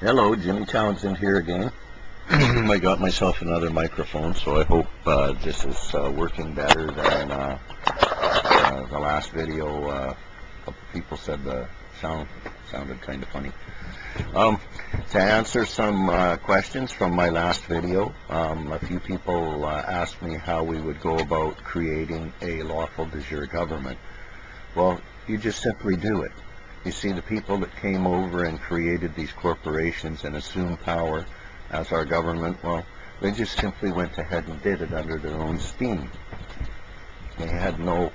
Hello, Jimmy Townsend here again. I got myself another microphone, so I hope this is working better than the last video. A couple people said the sound sounded kind of funny. To answer some questions from my last video, a few people asked me how we would go about creating a lawful de jure government. Well, you just simply do it. You see, the people that came over and created these corporations and assumed power as our government, well, they just simply went ahead and did it under their own steam. They had no,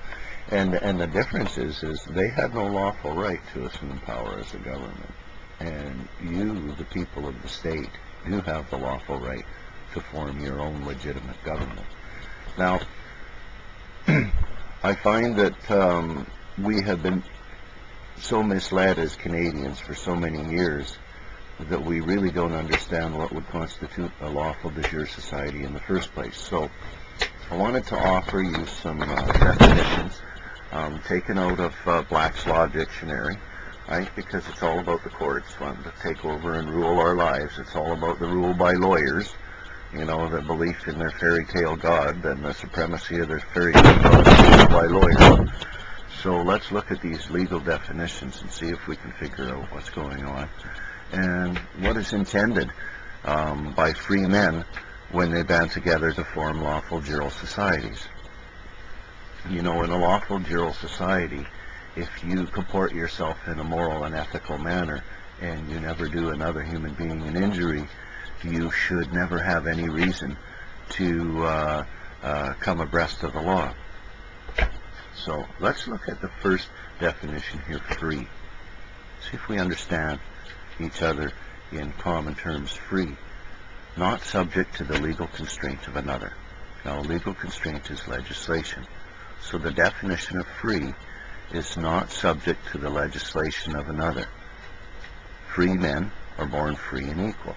and the difference is they had no lawful right to assume power as a government. And you, the people of the state, do have the lawful right to form your own legitimate government. Now, I find that we have been so misled as Canadians for so many years that we really don't understand what would constitute a lawful de jure society in the first place. So I wanted to offer you some definitions taken out of Black's Law Dictionary, right? Because it's all about the courts wanting to take over and rule our lives. It's all about the rule by lawyers, you know, the belief in their fairy tale god and the supremacy of their fairy tale god by lawyers. So let's look at these legal definitions and see if we can figure out what's going on and what is intended by free men when they band together to form lawful jure societies. You know, in a lawful jure society, if you comport yourself in a moral and ethical manner and you never do another human being an injury, you should never have any reason to come abreast of the law. So let's look at the first definition here, free. See if we understand each other in common terms. Free, not subject to the legal constraint of another. Now, legal constraint is legislation. So the definition of free is not subject to the legislation of another. Free men are born free and equal.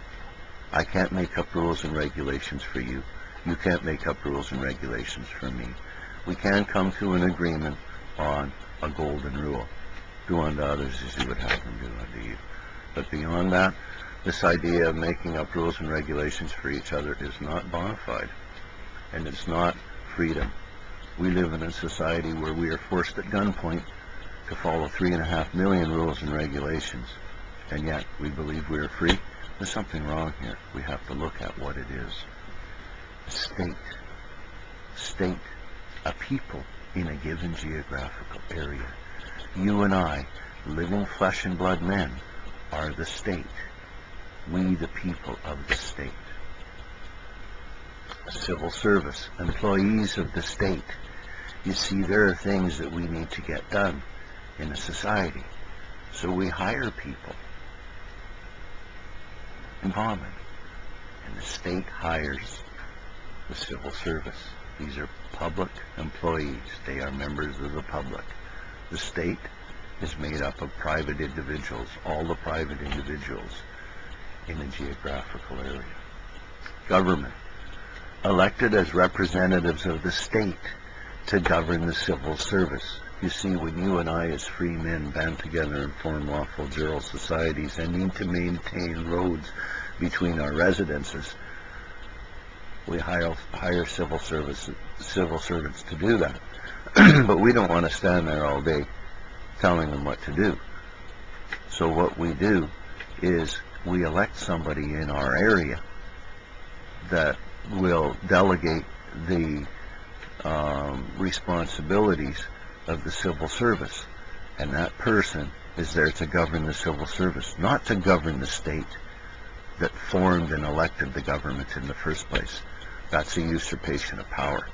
I can't make up rules and regulations for you. You can't make up rules and regulations for me. We can come to an agreement on a golden rule. Do unto others as you would have them do unto you. But beyond that, this idea of making up rules and regulations for each other is not bona fide, and it's not freedom. We live in a society where we are forced at gunpoint to follow 3.5 million rules and regulations, and yet we believe we are free. There's something wrong here. We have to look at what it is. State. A people in a given geographical area. You and I, living flesh and blood men, are the state. We, the people of the state. Civil service, employees of the state. You see, there are things that we need to get done in a society. So we hire people in common. And the state hires the civil service. These are public employees. They are members of the public. The state is made up of private individuals, all the private individuals in a geographical area. Government, elected as representatives of the state to govern the civil service. You see, when you and I as free men band together and form lawful jure societies and need to maintain roads between our residences, we hire civil servants to do that. But we don't want to stand there all day telling them what to do. So what we do is we elect somebody in our area that will delegate the responsibilities of the civil service. And that person is there to govern the civil service, not to govern the state that formed and elected the government in the first place. That's a usurpation of power.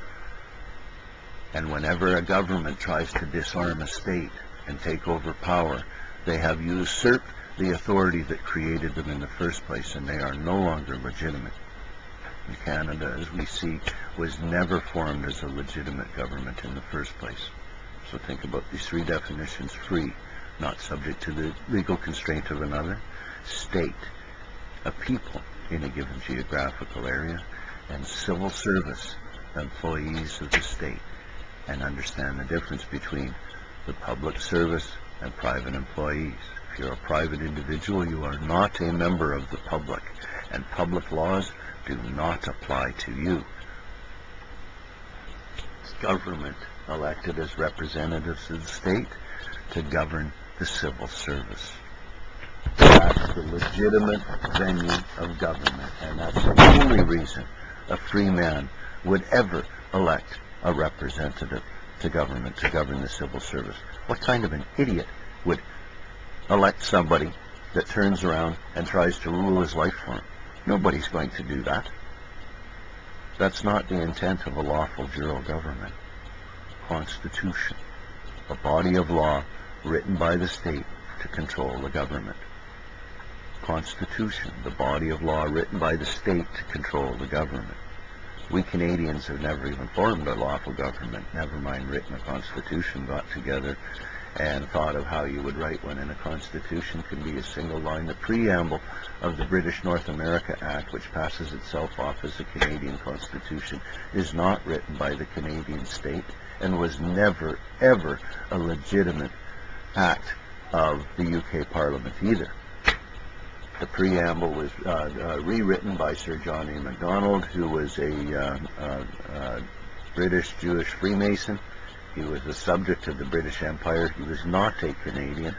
And whenever a government tries to disarm a state and take over power, they have usurped the authority that created them in the first place, and they are no longer legitimate. And Canada, as we see, was never formed as a legitimate government in the first place. So think about these three definitions: free, not subject to the legal constraint of another; state, a people in a given geographical area; and civil service, employees of the state. And understand the difference between the public service and private employees. If you're a private individual, you are not a member of the public, and public laws do not apply to you. Government elected as representatives of the state to govern the civil service. That's the legitimate venue of government, and that's the only reason a free man would ever elect a representative to government to govern the civil service. What kind of an idiot would elect somebody that turns around and tries to rule his life for him? Nobody's going to do that. That's not the intent of a lawful Jure Government. Constitution, a body of law written by the state to control the government. Constitution, the body of law written by the state to control the government. We Canadians have never even formed a lawful government, never mind written a constitution, got together and thought of how you would write one, and a constitution can be a single line. The preamble of the British North America Act, which passes itself off as a Canadian constitution, is not written by the Canadian state and was never, ever a legitimate act of the UK Parliament either. The preamble was rewritten by Sir John A. Macdonald, who was a British Jewish Freemason. He was the subject of the British Empire. He was not a Canadian.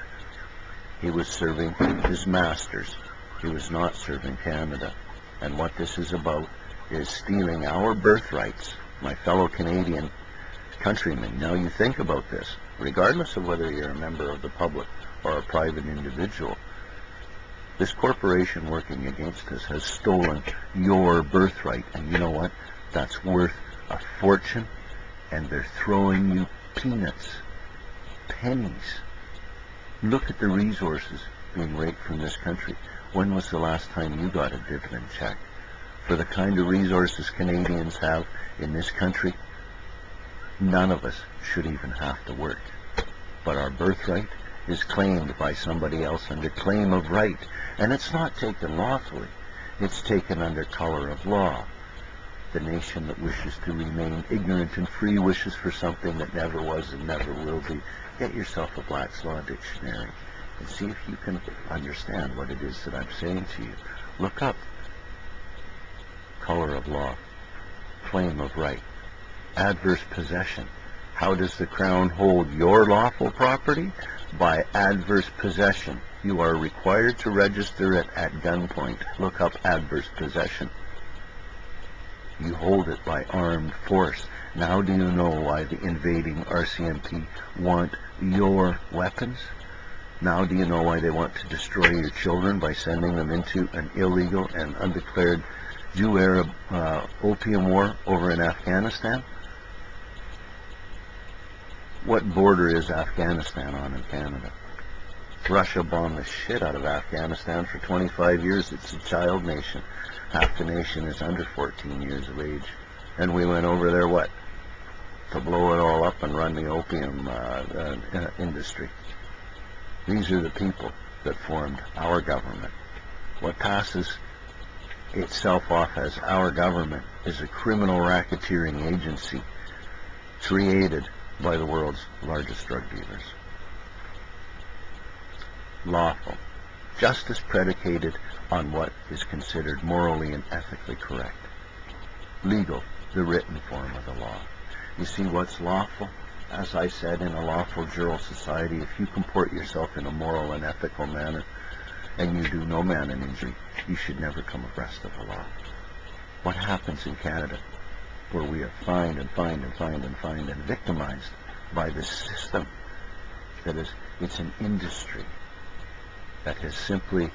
He was serving his masters. He was not serving Canada. And what this is about is stealing our birthrights, my fellow Canadian countrymen. Now you think about this, regardless of whether you're a member of the public or a private individual, this corporation working against us has stolen your birthright. And you know what? That's worth a fortune, and they're throwing you peanuts, pennies. Look at the resources being raped from this country. When was the last time you got a dividend check? For the kind of resources Canadians have in this country, none of us should even have to work. But our birthright is claimed by somebody else under claim of right, and it's not taken lawfully. It's taken under color of law. The nation that wishes to remain ignorant and free wishes for something that never was and never will be. Get yourself a Black's Law Dictionary and see if you can understand what it is that I'm saying to you. Look up color of law, claim of right, adverse possession. How does the Crown hold your lawful property? By adverse possession. You are required to register it at gunpoint. Look up adverse possession. You hold it by armed force. Now do you know why the invading RCMP want your weapons? Now do you know why they want to destroy your children by sending them into an illegal and undeclared Jew-Arab opium war over in Afghanistan? What border is Afghanistan on in Canada? Russia bombed the shit out of Afghanistan for 25 years. It's a child nation. Half the nation is under 14 years of age. And we went over there, what? To blow it all up and run the opium industry. These are the people that formed our government. What passes itself off as our government is a criminal racketeering agency created by the world's largest drug dealers. Lawful. Justice predicated on what is considered morally and ethically correct. Legal. The written form of the law. You see what's lawful? As I said, in a lawful Jure society, if you comport yourself in a moral and ethical manner, and you do no man an injury, you should never come abreast of the law. What happens in Canada, where we are fined and fined and fined and fined and victimized by this system that is, it's an industry that has simply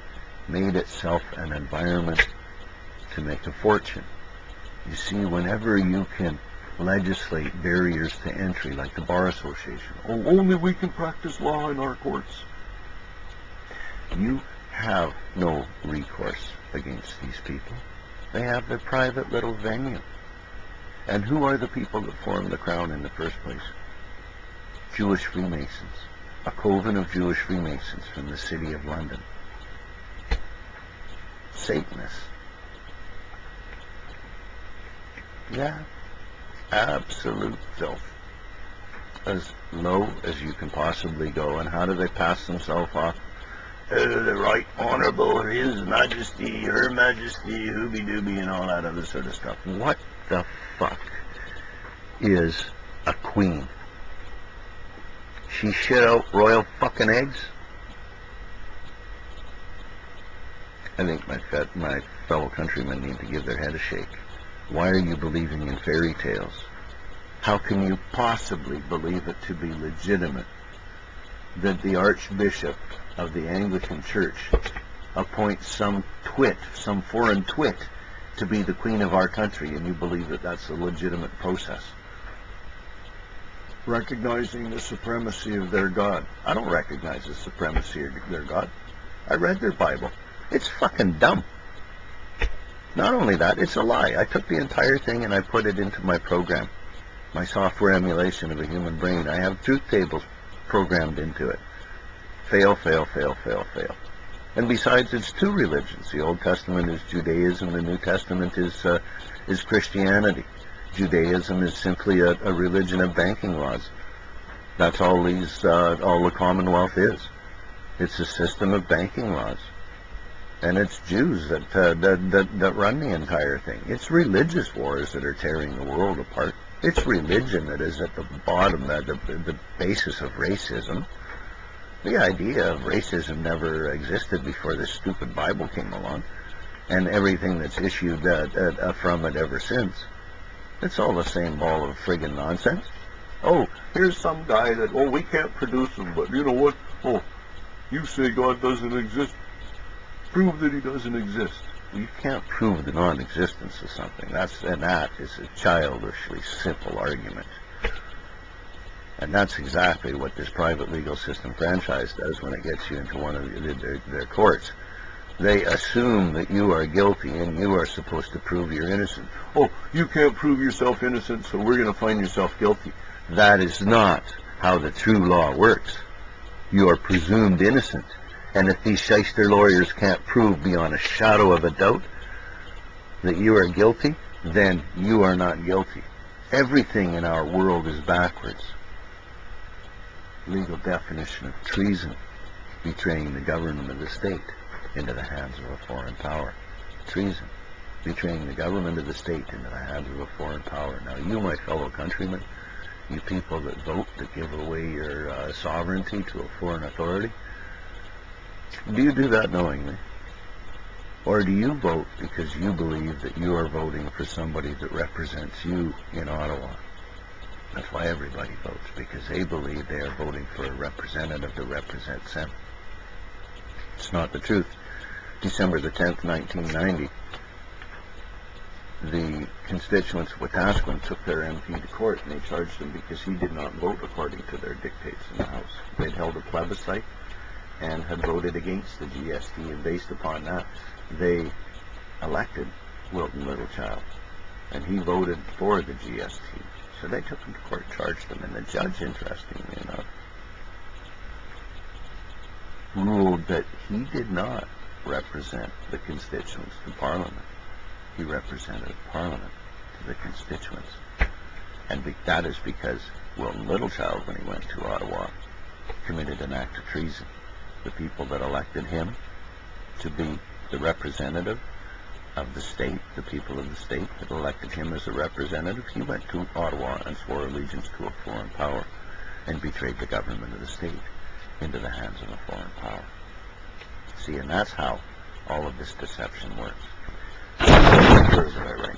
made itself an environment to make a fortune. You see, whenever you can legislate barriers to entry, like the Bar Association, oh, only we can practice law in our courts, you have no recourse against these people. They have their private little venue. And who are the people that formed the Crown in the first place? Jewish Freemasons. A coven of Jewish Freemasons from the city of London. Satanists. Yeah, absolute filth. As low as you can possibly go. And how do they pass themselves off the Right Honorable His Majesty, Her Majesty, hooby-dooby, and all that other sort of stuff. What the fuck is a queen? She shit out royal fucking eggs? I think my fellow countrymen need to give their head a shake. Why are you believing in fairy tales? How can you possibly believe it to be legitimate that the Archbishop of the Anglican Church appoints some foreign twit, to be the queen of our country, and you believe that that's a legitimate process? Recognizing the supremacy of their God. I don't recognize the supremacy of their God. I read their Bible. It's fucking dumb. Not only that, it's a lie. I took the entire thing and I put it into my program, my software emulation of a human brain. I have truth tables programmed into it. Fail, fail, fail, fail, fail. And besides, it's two religions. The Old Testament is Judaism. The New Testament is Christianity. Judaism is simply a religion of banking laws. That's all all the Commonwealth is. It's a system of banking laws. And it's Jews that run the entire thing. It's religious wars that are tearing the world apart. It's religion that is at the bottom, the basis of racism. The idea of racism never existed before this stupid Bible came along, and everything that's issued from it ever since. It's all the same ball of friggin' nonsense. Oh, here's some guy that, we can't produce him, but you know what? Oh, you say God doesn't exist. Prove that he doesn't exist. You can't prove the non-existence of something. That is a childishly simple argument. And that's exactly what this private legal system franchise does when it gets you into one of their courts. They assume that you are guilty and you are supposed to prove you're innocent. Oh, you can't prove yourself innocent, so we're going to find yourself guilty. That is not how the true law works. You are presumed innocent. And if these shyster lawyers can't prove beyond a shadow of a doubt that you are guilty, then you are not guilty. Everything in our world is backwards. Legal definition of treason: betraying the government of the state into the hands of a foreign power. Treason: betraying the government of the state into the hands of a foreign power. Now, you, my fellow countrymen, you people that vote, that give away your sovereignty to a foreign authority, do you do that knowingly? Or do you vote because you believe that you are voting for somebody that represents you in Ottawa? That's why everybody votes, because they believe they are voting for a representative that represents them. It's not the truth. December the 10th, 1990, the constituents of Wetaskiwin took their MP to court, and they charged him because he did not vote according to their dictates in the House. They'd held a plebiscite and had voted against the GST, and based upon that, they elected Wilton Littlechild, and he voted for the GST. So they took him to court, charged him, and the judge, interestingly enough, ruled that he did not represent the constituents to Parliament. He represented Parliament to the constituents. And that is because Wilton Littlechild, when he went to Ottawa, committed an act of treason. The people that elected him to be the representative of the state, the people of the state that elected him as a representative, he went to Ottawa and swore allegiance to a foreign power and betrayed the government of the state into the hands of a foreign power. See, and that's how all of this deception works. Birthright.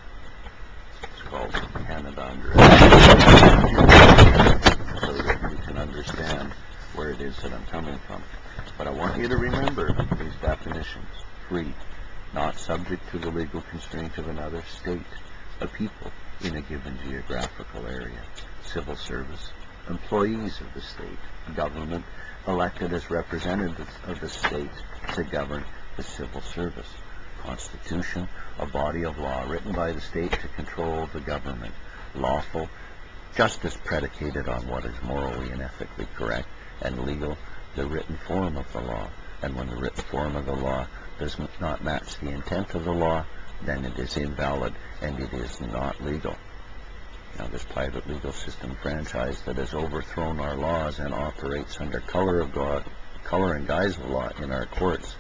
It's called Canada Under so that you can understand where it is that I'm coming from. But I want you to remember these definitions: free, not subject to the legal constraint of another state, a people in a given geographical area, civil service, employees of the state, government elected as representatives of the state to govern the civil service, constitution, a body of law written by the state to control the government, lawful, justice predicated on what is morally and ethically correct, and legal, the written form of the law. And when the written form of the law does not match the intent of the law, then it is invalid and it is not legal. Now, this private legal system franchise that has overthrown our laws and operates under color of God color and guise law in our courts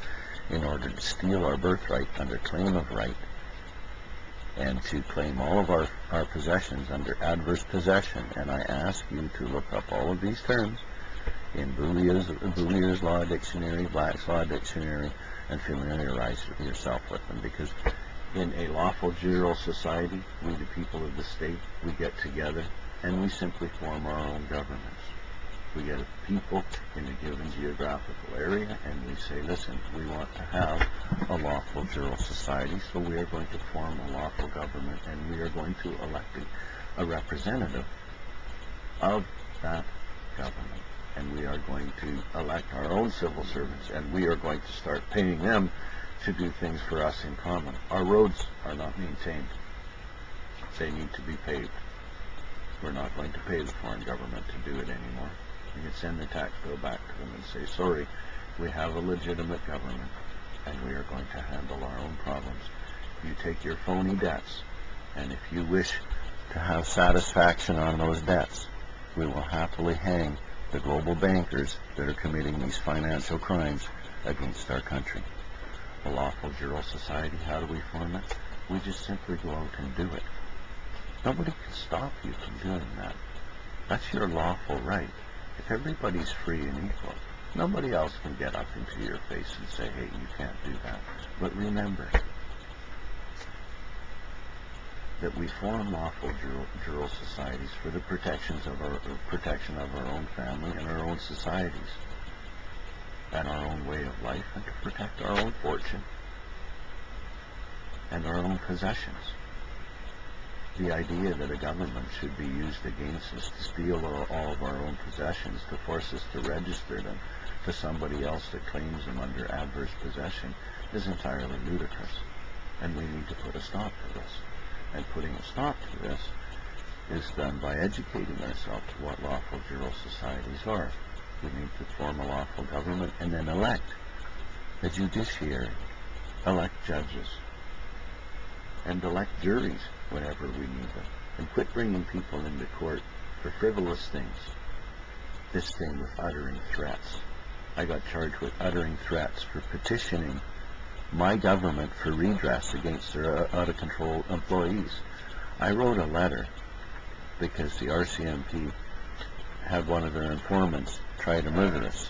in order to steal our birthright under claim of right, and to claim all of our possessions under adverse possession. And I ask you to look up all of these terms in Boulier's Law Dictionary, Black's Law Dictionary, and familiarize yourself with them, because in a lawful jural society, we the people of the state, we get together and we simply form our own governments. We get people in a given geographical area and we say, listen, we want to have a lawful jural society, so we are going to form a lawful government and we are going to elect a representative of that government. And we are going to elect our own civil servants, and we are going to start paying them to do things for us in common. Our roads are not maintained. They need to be paved. We're not going to pay the foreign government to do it anymore. We can send the tax bill back to them and say, sorry, we have a legitimate government, and we are going to handle our own problems. You take your phony debts, and if you wish to have satisfaction on those debts, we will happily hang the global bankers that are committing these financial crimes against our country. A lawful jural society, how do we form it? We just simply go out and do it. Nobody can stop you from doing that. That's your lawful right. If everybody's free and equal, nobody else can get up into your face and say, hey, you can't do that. But remember that we form lawful jural societies for the protection of our own family and our own societies and our own way of life, and to protect our own fortune and our own possessions. The idea that a government should be used against us to steal all of our own possessions, to force us to register them to somebody else that claims them under adverse possession, is entirely ludicrous, and we need to put a stop to this. And putting a stop to this is done by educating ourselves to what lawful jural societies are. We need to form a lawful government and then elect a judiciary, elect judges, and elect juries whenever we need them. And quit bringing people into court for frivolous things. This thing with uttering threats. I got charged with uttering threats for petitioning my government for redress against their out-of-control employees. I wrote a letter because the RCMP had one of their informants try to murder us,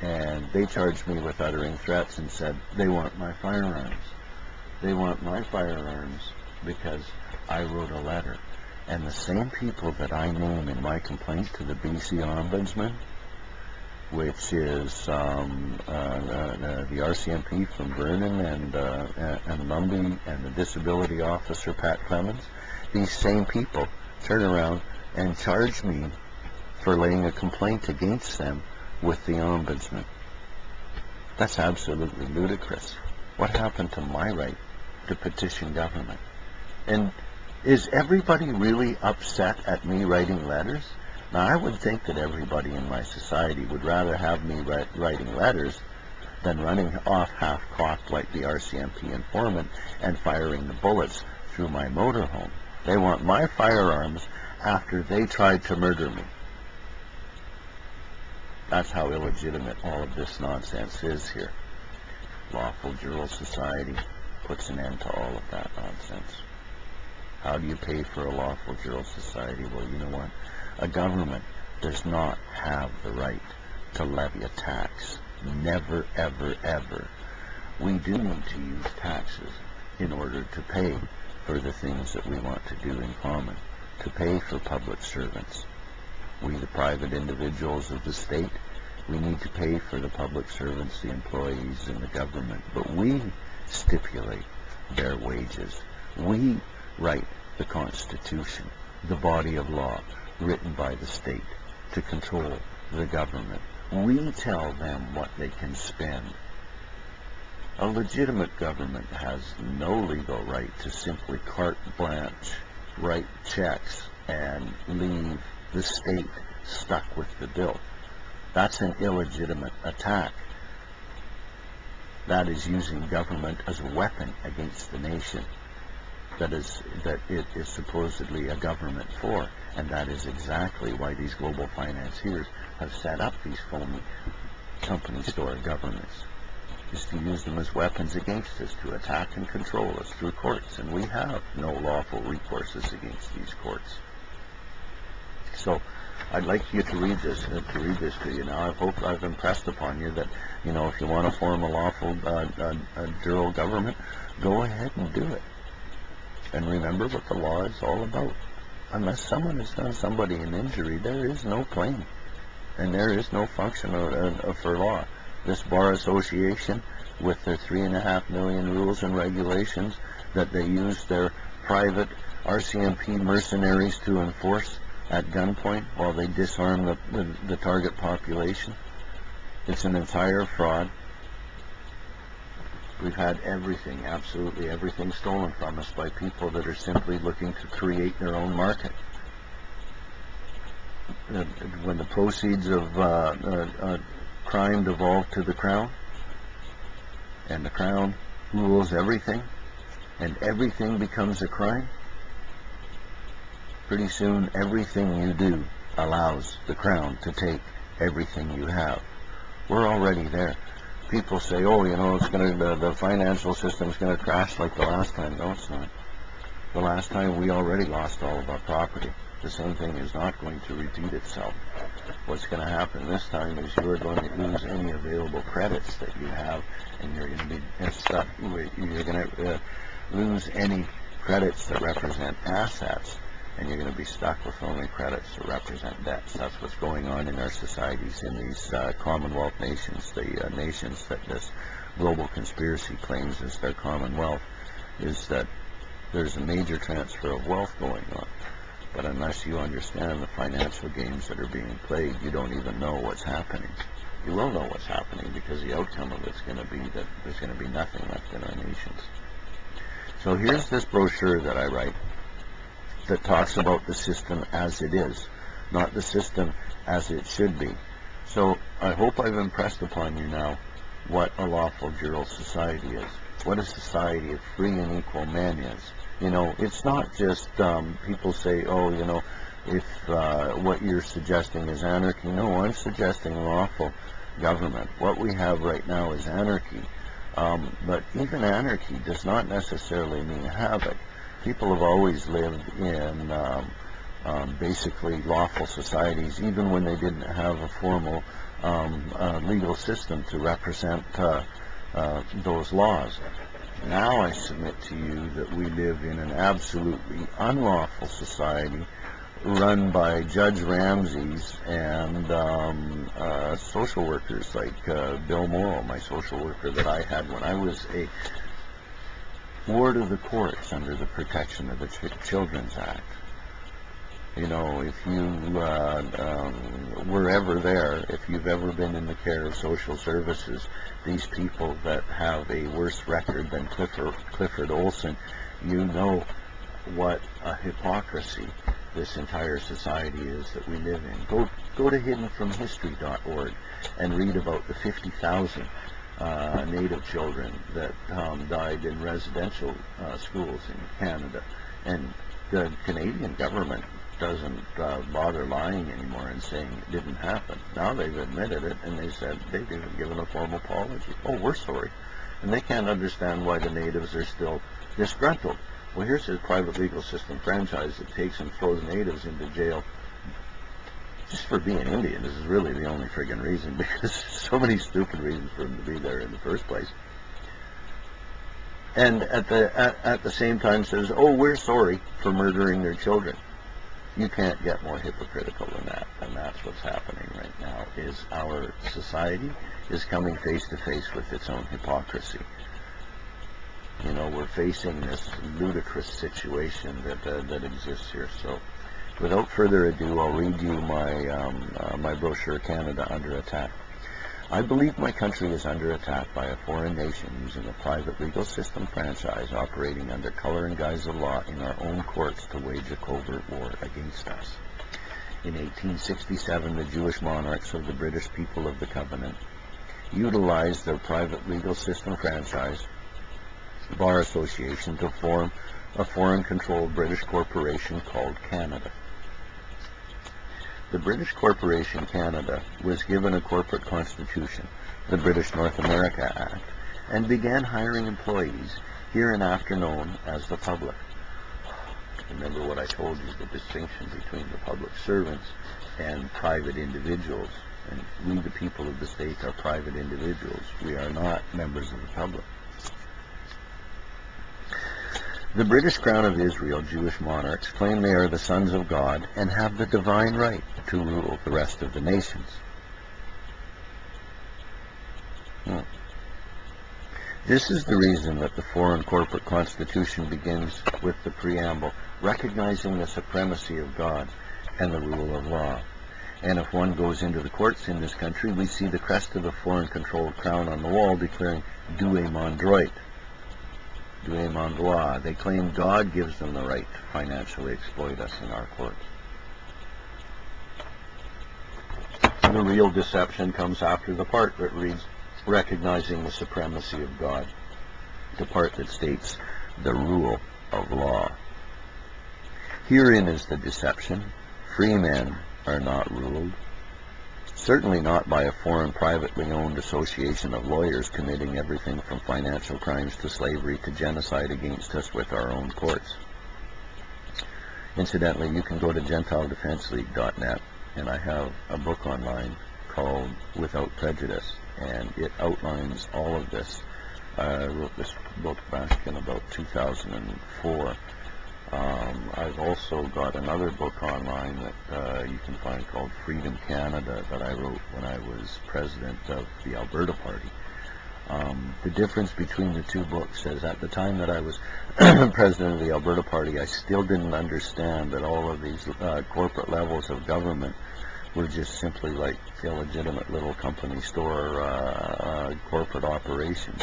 and they charged me with uttering threats and said they want my firearms. They want my firearms because I wrote a letter. And the same people that I name in my complaint to the BC Ombudsman, which is the RCMP from Vernon and Lumby and the disability officer Pat Clemens, these same people turn around and charge me for laying a complaint against them with the Ombudsman. That's absolutely ludicrous. What happened to my right to petition government? And is everybody really upset at me writing letters? Now, I would think that everybody in my society would rather have me writing letters than running off half-cocked like the RCMP informant and firing the bullets through my motorhome. They want my firearms after they tried to murder me. That's how illegitimate all of this nonsense is here. Lawful jural society puts an end to all of that nonsense. How do you pay for a lawful jural society? Well, you know what? A government does not have the right to levy a tax. Never, ever, ever. We do need to use taxes in order to pay for the things that we want to do in common, to pay for public servants. We, the private individuals of the state, we need to pay for the public servants, the employees in the government, but we stipulate their wages. We write the Constitution, the body of law written by the state to control the government. We tell them what they can spend. A legitimate government has no legal right to simply carte blanche write checks and leave the state stuck with the bill. That's an illegitimate attack. That is using government as a weapon against the nation that it is supposedly a government for. And that is exactly why these global financiers have set up these phony companies to our governments is to use them as weapons against us, to attack and control us through courts, and we have no lawful recourses against these courts. So I'd like you to read this to you now. I hope I've impressed upon you that, you know, if you want to form a lawful Jure Government, go ahead and do it. And remember what the law is all about. Unless someone has done somebody an injury, there is no claim, and there is no function for law. This bar association, with their 3.5 million rules and regulations that they use their private RCMP mercenaries to enforce at gunpoint while they disarm the target population, it's an entire fraud. We've had everything, absolutely everything, stolen from us by people that are simply looking to create their own market. When the proceeds of crime devolve to the Crown, and the Crown rules everything, and everything becomes a crime, pretty soon everything you do allows the Crown to take everything you have. We're already there. People say, oh, you know, it's going to, the financial system's going to crash like the last time. No, it's not. The last time we already lost all of our property. The same thing is not going to repeat itself. What's going to happen this time is you're going to lose any available credits that you have, and you're going to be stuck. You're going to lose any credits that represent assets, and you're going to be stuck with only credits that represent debts. That's what's going on in our societies, in these Commonwealth nations, the nations that this global conspiracy claims as their Commonwealth, is that there's a major transfer of wealth going on. But unless you understand the financial games that are being played, you don't even know what's happening. You will know what's happening, because the outcome of it's going to be that there's going to be nothing left in our nations. So here's this brochure that I write that talks about the system as it is, not the system as it should be. So I hope I've impressed upon you now what a lawful Jure society is, what a society of free and equal men is. You know, it's not just people say, oh, you know, if what you're suggesting is anarchy. No, I'm suggesting lawful government. What we have right now is anarchy. But even anarchy does not necessarily mean havoc. People have always lived in basically lawful societies, even when they didn't have a formal legal system to represent those laws. Now I submit to you that we live in an absolutely unlawful society run by Judge Ramseys and social workers like Bill Morrow, my social worker that I had when I was a ward of the courts under the Protection of the Children's Act. You know, if you were ever there, if you've ever been in the care of social services, these people that have a worse record than Clifford Olson, you know what a hypocrisy this entire society is that we live in. Go to hiddenfromhistory.org and read about the 50,000 Native children that died in residential schools in Canada. And the Canadian government doesn't bother lying anymore and saying it didn't happen. Now they've admitted it, and they said they've even given a formal apology. Oh, we're sorry. And they can't understand why the natives are still disgruntled. Well, here's a private legal system franchise that takes and throws natives into jail just for being Indian. This is really the only friggin' reason, because there's so many stupid reasons for them to be there in the first place. And at the same time says, oh, we're sorry for murdering their children. You can't get more hypocritical than that, and that's what's happening right now, is our society is coming face to face with its own hypocrisy. You know, we're facing this ludicrous situation that exists here. So without further ado, I'll read you my brochure, Canada Under Attack. I believe my country is under attack by a foreign nation using a private legal system franchise operating under color and guise of law in our own courts to wage a covert war against us. In 1867, the Jewish monarchs of the British people of the Covenant utilized their private legal system franchise bar association to form a foreign-controlled British corporation called Canada. The British Corporation Canada was given a corporate constitution, the British North America Act, and began hiring employees, hereinafter known as the public. Remember what I told you, the distinction between the public servants and private individuals. And we, the people of the state, are private individuals. We are not members of the public. The British Crown of Israel Jewish monarchs claim they are the sons of God and have the divine right to rule the rest of the nations. This is the reason that the foreign corporate constitution begins with the preamble, recognizing the supremacy of God and the rule of law. And if one goes into the courts in this country, we see the crest of the foreign-controlled crown on the wall declaring, "Douay mon droit." Douay mon droit. They claim God gives them the right to financially exploit us in our courts. The real deception comes after the part that reads, recognizing the supremacy of God, the part that states the rule of law. Herein is the deception. Free men are not ruled, certainly not by a foreign privately owned association of lawyers committing everything from financial crimes to slavery to genocide against us with our own courts. Incidentally, you can go to GentileDefenseLeague.net, and I have a book online called Without Prejudice, and it outlines all of this. I wrote this book back in about 2004. I've also got another book online that you can find called Freedom Canada that I wrote when I was president of the Alberta Party. The difference between the two books is at the time that I was president of the Alberta Party, I still didn't understand that all of these corporate levels of government were just simply like illegitimate little company store corporate operations.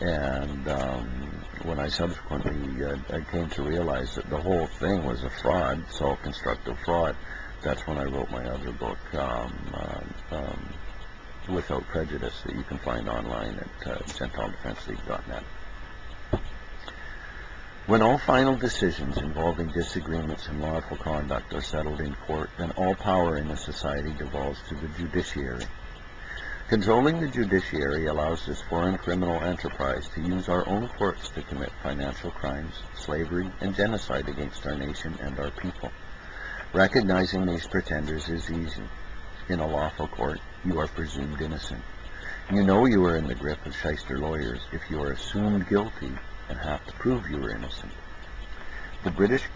And when I subsequently I came to realize that the whole thing was a fraud, self-constructive fraud, that's when I wrote my other book, Without Prejudice, that you can find online at GentileDefenseLeague.net. When all final decisions involving disagreements and lawful conduct are settled in court, then all power in a society devolves to the judiciary. Controlling the judiciary allows this foreign criminal enterprise to use our own courts to commit financial crimes, slavery, and genocide against our nation and our people. Recognizing these pretenders is easy. In a lawful court, you are presumed innocent. You know you are in the grip of shyster lawyers if you are assumed guilty and have to prove you are innocent. The British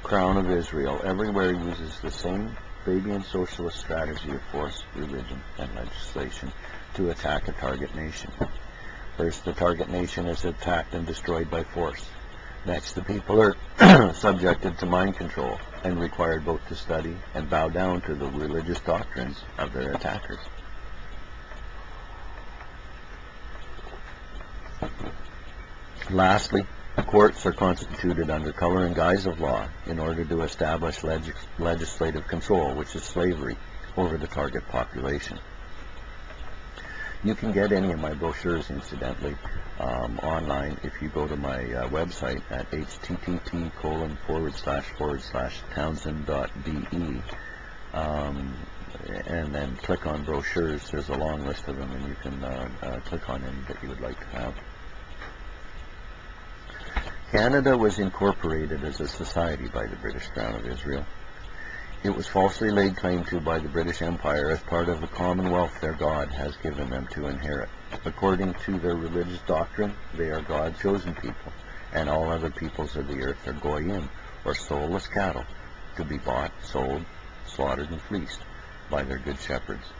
Crown of Israel everywhere uses the same Fabian socialist strategy of force, religion, and legislation to attack a target nation. First, the target nation is attacked and destroyed by force. Next, the people are subjected to mind control and required both to study and bow down to the religious doctrines of their attackers. Lastly, courts are constituted under color and guise of law in order to establish legislative control, which is slavery, over the target population. You can get any of my brochures, incidentally, online if you go to my website at http://townsend.be and then click on brochures. There's a long list of them, and you can click on any that you would like to have. Canada was incorporated as a society by the British Crown of Israel. It was falsely laid claim to by the British Empire as part of the commonwealth their God has given them to inherit. According to their religious doctrine, they are God's chosen people, and all other peoples of the earth are goyim, or soulless cattle, to be bought, sold, slaughtered, and fleeced by their good shepherds.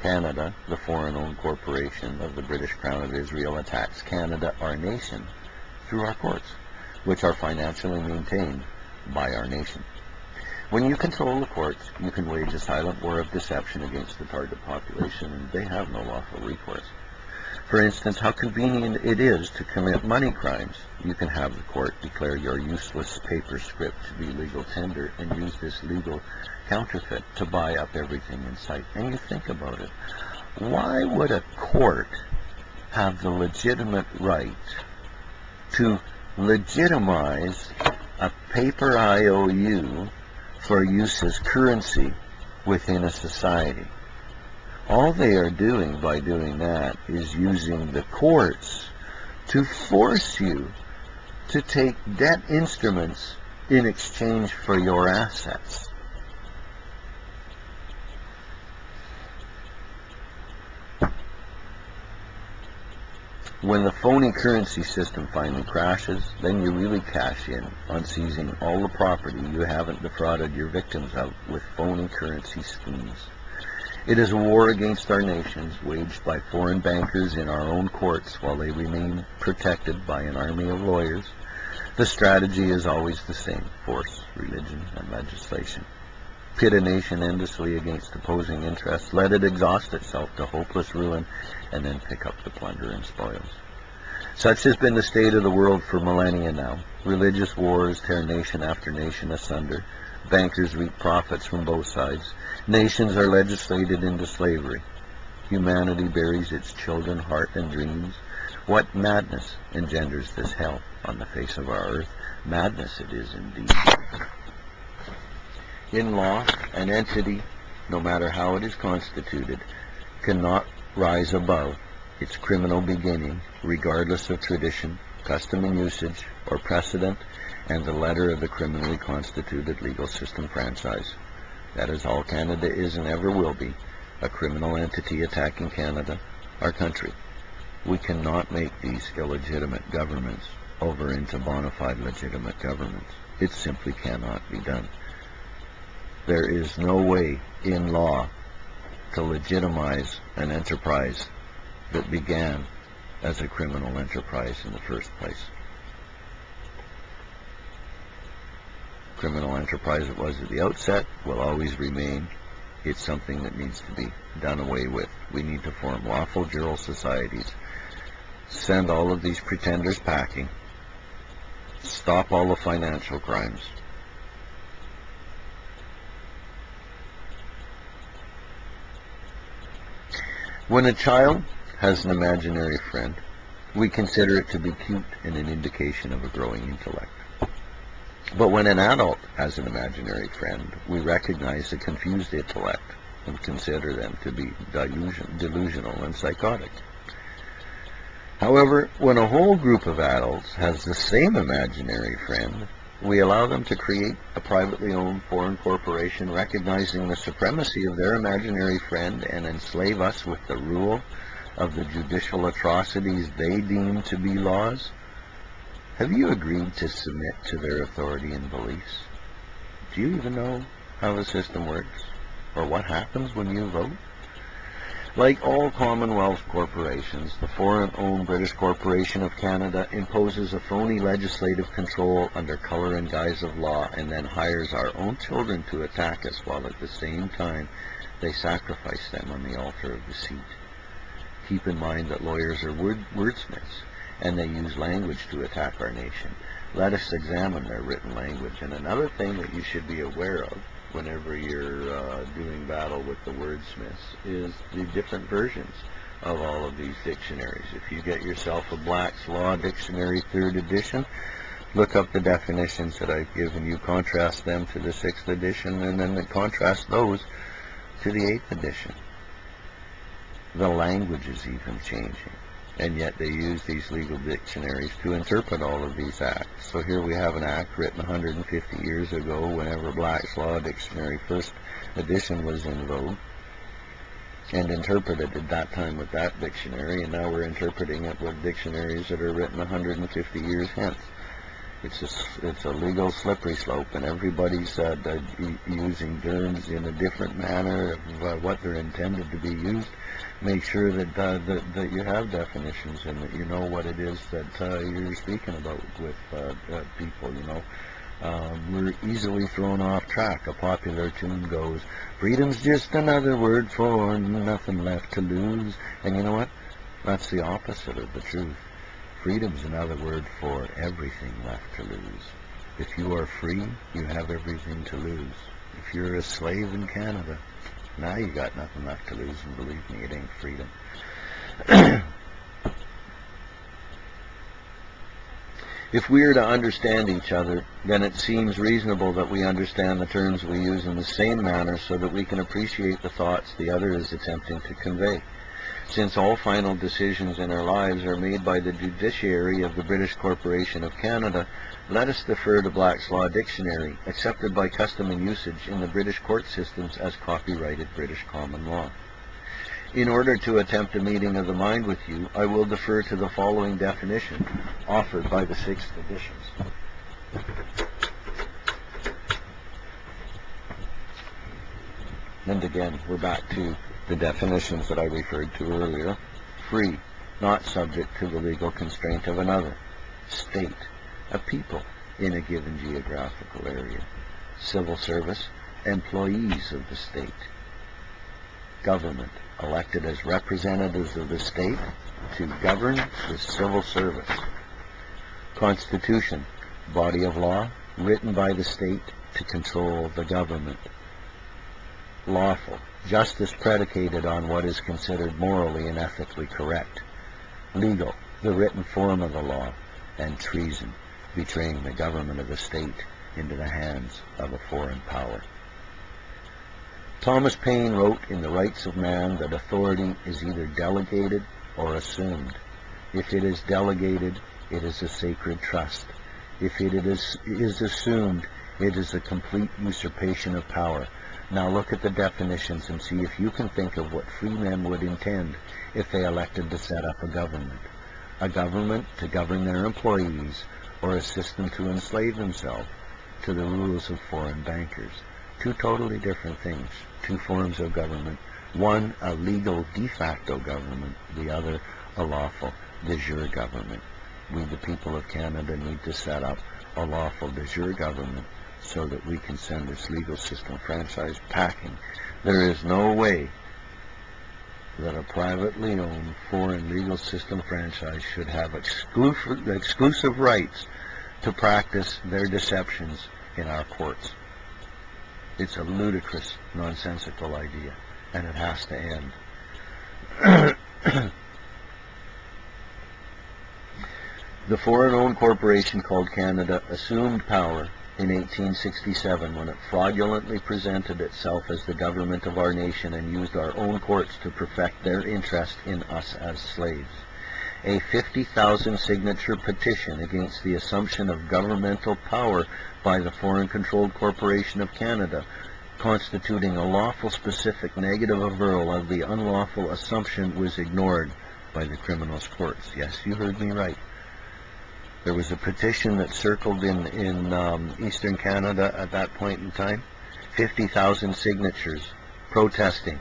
Canada, the foreign-owned corporation of the British Crown of Israel, attacks Canada, our nation, through our courts, which are financially maintained by our nation. When you control the courts, you can wage a silent war of deception against the target population, and they have no lawful recourse. For instance, how convenient it is to commit money crimes. You can have the court declare your useless paper script to be legal tender and use this legal counterfeit to buy up everything in sight. And you think about it. Why would a court have the legitimate right to legitimize a paper IOU for use as currency within a society. All they are doing by doing that is using the courts to force you to take debt instruments in exchange for your assets. When the phony currency system finally crashes, then you really cash in on seizing all the property you haven't defrauded your victims of with phony currency schemes. It is a war against our nations, waged by foreign bankers in our own courts while they remain protected by an army of lawyers. The strategy is always the same: force, religion, and legislation. Pit a nation endlessly against opposing interests, let it exhaust itself to hopeless ruin, and then pick up the plunder and spoils. Such has been the state of the world for millennia now. Religious wars tear nation after nation asunder. Bankers reap profits from both sides. Nations are legislated into slavery. Humanity buries its children, heart, and dreams. What madness engenders this hell on the face of our earth? Madness it is indeed. In law, an entity, no matter how it is constituted, cannot rise above its criminal beginning, regardless of tradition, custom and usage, or precedent, and the letter of the criminally constituted legal system franchise. That is all Canada is and ever will be, a criminal entity attacking Canada, our country. We cannot make these illegitimate governments over into bona fide legitimate governments. It simply cannot be done. There is no way in law to legitimize an enterprise that began as a criminal enterprise in the first place. Criminal enterprise it was at the outset, will always remain. It's something that needs to be done away with. We need to form lawful juror societies, send all of these pretenders packing, stop all the financial crimes. When a child has an imaginary friend, we consider it to be cute and an indication of a growing intellect. But when an adult has an imaginary friend, we recognize a confused intellect and consider them to be delusional and psychotic. However, when a whole group of adults has the same imaginary friend, we allow them to create a privately owned foreign corporation, recognizing the supremacy of their imaginary friend, and enslave us with the rule of the judicial atrocities they deem to be laws. Have you agreed to submit to their authority and beliefs? Do you even know how the system works, or what happens when you vote? Like all Commonwealth corporations, the foreign-owned British Corporation of Canada imposes a phony legislative control under color and guise of law, and then hires our own children to attack us, while at the same time they sacrifice them on the altar of deceit. Keep in mind that lawyers are wordsmiths, and they use language to attack our nation. Let us examine their written language. And another thing that you should be aware of whenever you're doing battle with the wordsmiths is the different versions of all of these dictionaries. If you get yourself a Black's Law Dictionary 3rd edition, look up the definitions that I've given you, contrast them to the 6th edition, and then contrast those to the 8th edition. The language is even changing, and yet they use these legal dictionaries to interpret all of these acts. So here we have an act written 150 years ago, whenever Black's Law Dictionary 1st edition was in vogue, and interpreted at that time with that dictionary, and now we're interpreting it with dictionaries that are written 150 years hence. It's a legal slippery slope, and everybody's using terms in a different manner of what they're intended to be used. Make sure that you have definitions and that you know what it is that you're speaking about with people. We're easily thrown off track. A popular tune goes, "Freedom's just another word for nothing left to lose." And you know what? That's the opposite of the truth. Freedom's another word for everything left to lose. If you are free, you have everything to lose. If you're a slave in Canada, now you got nothing left to lose, and believe me, it ain't freedom. If we are to understand each other, then it seems reasonable that we understand the terms we use in the same manner so that we can appreciate the thoughts the other is attempting to convey. Since all final decisions in our lives are made by the judiciary of the British Corporation of Canada, let us defer to Black's Law Dictionary, accepted by custom and usage in the British court systems as copyrighted British common law. In order to attempt a meeting of the mind with you, I will defer to the following definition offered by the 6th editions. And again, we're back to the definitions that I referred to earlier. Free, not subject to the legal constraint of another. State, a people in a given geographical area. Civil service, employees of the state. Government, elected as representatives of the state to govern the civil service. Constitution, body of law written by the state to control the government. Lawful, justice predicated on what is considered morally and ethically correct. Legal, the written form of the law. And treason, betraying the government of the state into the hands of a foreign power. Thomas Paine wrote in The Rights of Man that authority is either delegated or assumed. If it is delegated, it is a sacred trust. If it is assumed, it is a complete usurpation of power. Now look at the definitions and see if you can think of what free men would intend if they elected to set up a government. A government to govern their employees, or a system to enslave themselves to the rules of foreign bankers. Two totally different things, two forms of government. One, a legal de facto government, the other, a lawful de jure government. We, the people of Canada, need to set up a lawful de jure government so that we can send this legal system franchise packing. There is no way that a privately owned foreign legal system franchise should have exclusive rights to practice their deceptions in our courts. It's a ludicrous, nonsensical idea, and it has to end. The foreign-owned corporation called Canada assumed power in 1867 when it fraudulently presented itself as the government of our nation and used our own courts to perfect their interest in us as slaves. A 50,000 signature petition against the assumption of governmental power by the foreign-controlled corporation of Canada, constituting a lawful specific negative avowal of the unlawful assumption, was ignored by the criminals' courts. Yes, you heard me right. There was a petition that circled in eastern Canada at that point in time, 50,000 signatures protesting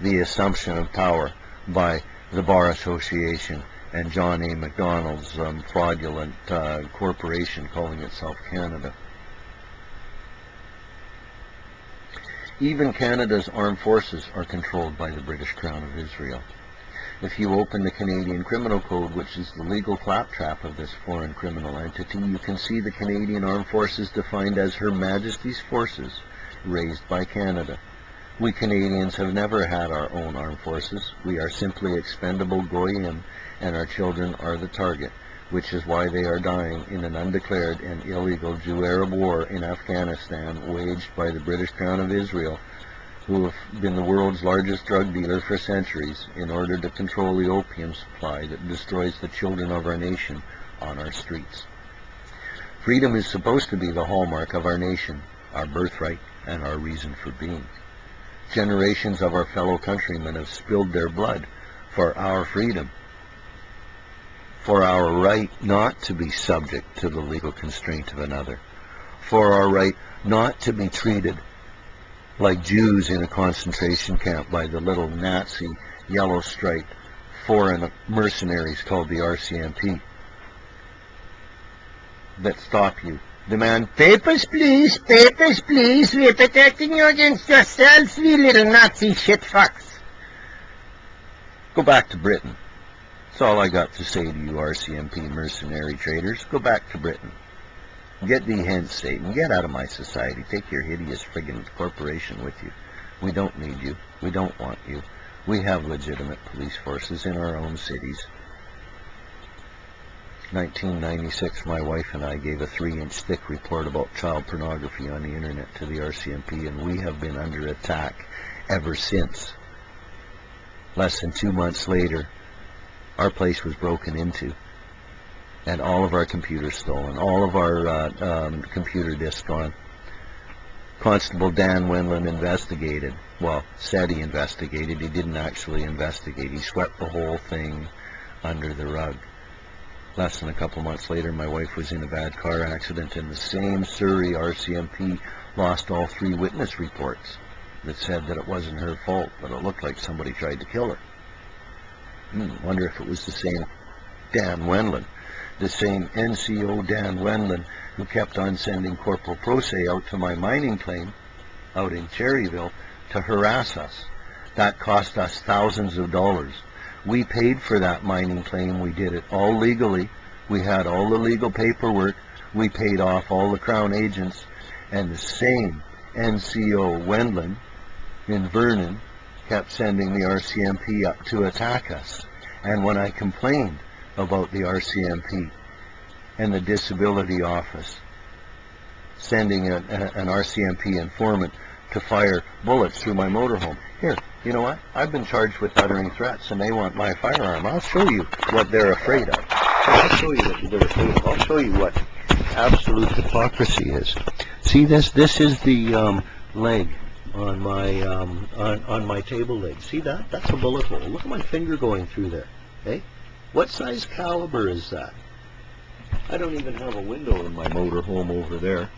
the assumption of power by the Bar Association and John A. Macdonald's fraudulent corporation calling itself Canada. Even Canada's armed forces are controlled by the British Crown of Israel. If you open the Canadian Criminal Code, which is the legal claptrap of this foreign criminal entity, you can see the Canadian Armed Forces defined as Her Majesty's Forces, raised by Canada. We Canadians have never had our own armed forces. We are simply expendable goyim, and our children are the target, which is why they are dying in an undeclared and illegal Jew-Arab war in Afghanistan waged by the British Crown of Israel, who have been the world's largest drug dealer for centuries, in order to control the opium supply that destroys the children of our nation on our streets. Freedom is supposed to be the hallmark of our nation, our birthright, and our reason for being. Generations of our fellow countrymen have spilled their blood for our freedom, for our right not to be subject to the legal constraint of another, for our right not to be treated like Jews in a concentration camp by the little Nazi yellow-striped foreign mercenaries called the RCMP that stop you. Demand, papers please, we're protecting you against yourselves, we little Nazi shitfucks. Go back to Britain. That's all I got to say to you RCMP mercenary traders. Go back to Britain. Get thee hence, Satan. Get out of my society. Take your hideous friggin' corporation with you. We don't need you. We don't want you. We have legitimate police forces in our own cities. 1996, my wife and I gave a 3-inch thick report about child pornography on the internet to the RCMP, and we have been under attack ever since. Less than 2 months later, our place was broken into, and all of our computers stolen, all of our computer disks gone. Constable Dan Wendland investigated. Well, said he investigated. He didn't actually investigate. He swept the whole thing under the rug. Less than a couple months later, my wife was in a bad car accident, and the same Surrey RCMP lost all 3 witness reports that said that it wasn't her fault, but it looked like somebody tried to kill her. Wonder if it was the same Dan Wendland, the same NCO Dan Wendland who kept on sending Corporal Prose out to my mining claim out in Cherryville to harass us. That cost us thousands of dollars. We paid for that mining claim. We did it all legally. We had all the legal paperwork. We paid off all the Crown agents. And the same NCO Wendland in Vernon kept sending the RCMP up to attack us. And when I complained about the RCMP and the disability office sending an RCMP informant to fire bullets through my motorhome, here, you know what? I've been charged with uttering threats, and they want my firearm. I'll show you what they're afraid of. I'll show you what they're afraid of. I'll show you what absolute hypocrisy is. See this? This is the leg on my table leg. See that? That's a bullet hole. Look at my finger going through there. Okay? What size caliber is that? I don't even have a window in my motorhome over there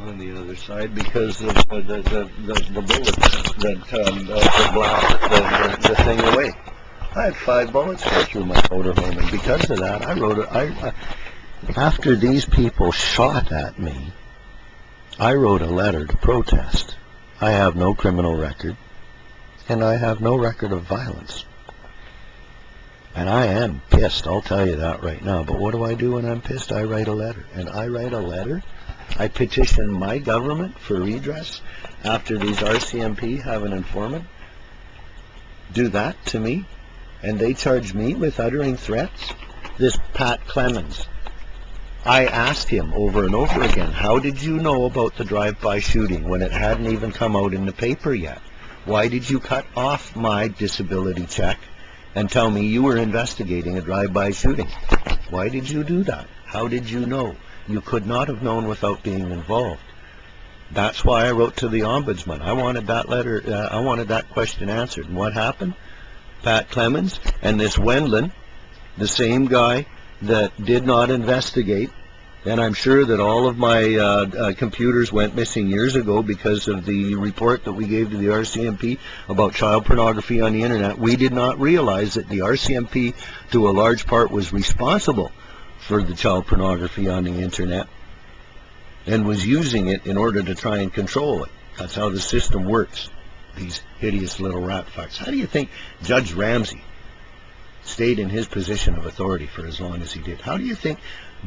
on the other side because of the bullets that blast the thing away. I had 5 bullets go through my motorhome, and because of that, I wrote it. After these people shot at me, I wrote a letter to protest. I have no criminal record, and I have no record of violence. And I am pissed, I'll tell you that right now. But what do I do when I'm pissed? I write a letter. And I write a letter. I petition my government for redress after these RCMP have an informant do that to me, and they charge me with uttering threats. This Pat Clemens, I asked him over and over again, how did you know about the drive-by shooting when it hadn't even come out in the paper yet? Why did you cut off my disability check and tell me you were investigating a drive-by shooting? Why did you do that? How did you know? You could not have known without being involved. That's why I wrote to the Ombudsman. I wanted that letter, I wanted that question answered. And what happened? Pat Clemens and this Wendland, the same guy that did not investigate, and I'm sure that all of my computers went missing years ago because of the report that we gave to the RCMP about child pornography on the internet. We did not realize that the RCMP, to a large part, was responsible for the child pornography on the internet and was using it in order to try and control it. That's how the system works, these hideous little rat fucks. How do you think Judge Ramsey stayed in his position of authority for as long as he did? How do you think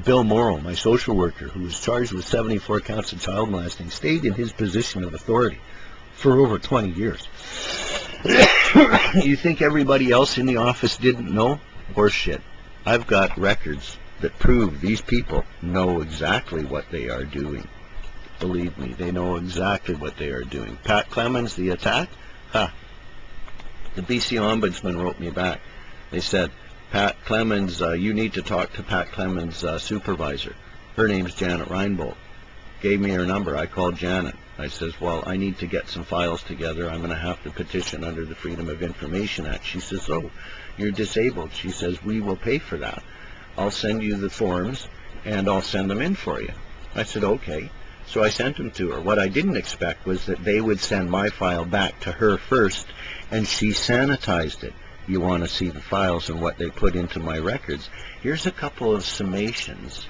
Bill Morrow, my social worker, who was charged with 74 counts of child molesting, stayed in his position of authority for over 20 years? You think everybody else in the office didn't know? Horseshit. I've got records that prove these people know exactly what they are doing. Believe me, they know exactly what they are doing. Pat Clemens, the attack? Ha! The BC Ombudsman wrote me back. They said, Pat Clemens, you need to talk to Pat Clemens' supervisor. Her name's Janet Reinbold. Gave me her number. I called Janet. I says, well, I need to get some files together. I'm going to have to petition under the Freedom of Information Act. She says, oh, you're disabled. She says, we will pay for that. I'll send you the forms, and I'll send them in for you. I said, okay. So I sent them to her. What I didn't expect was that they would send my file back to her first, and she sanitized it. You want to see the files and what they put into my records. Here's a couple of summations,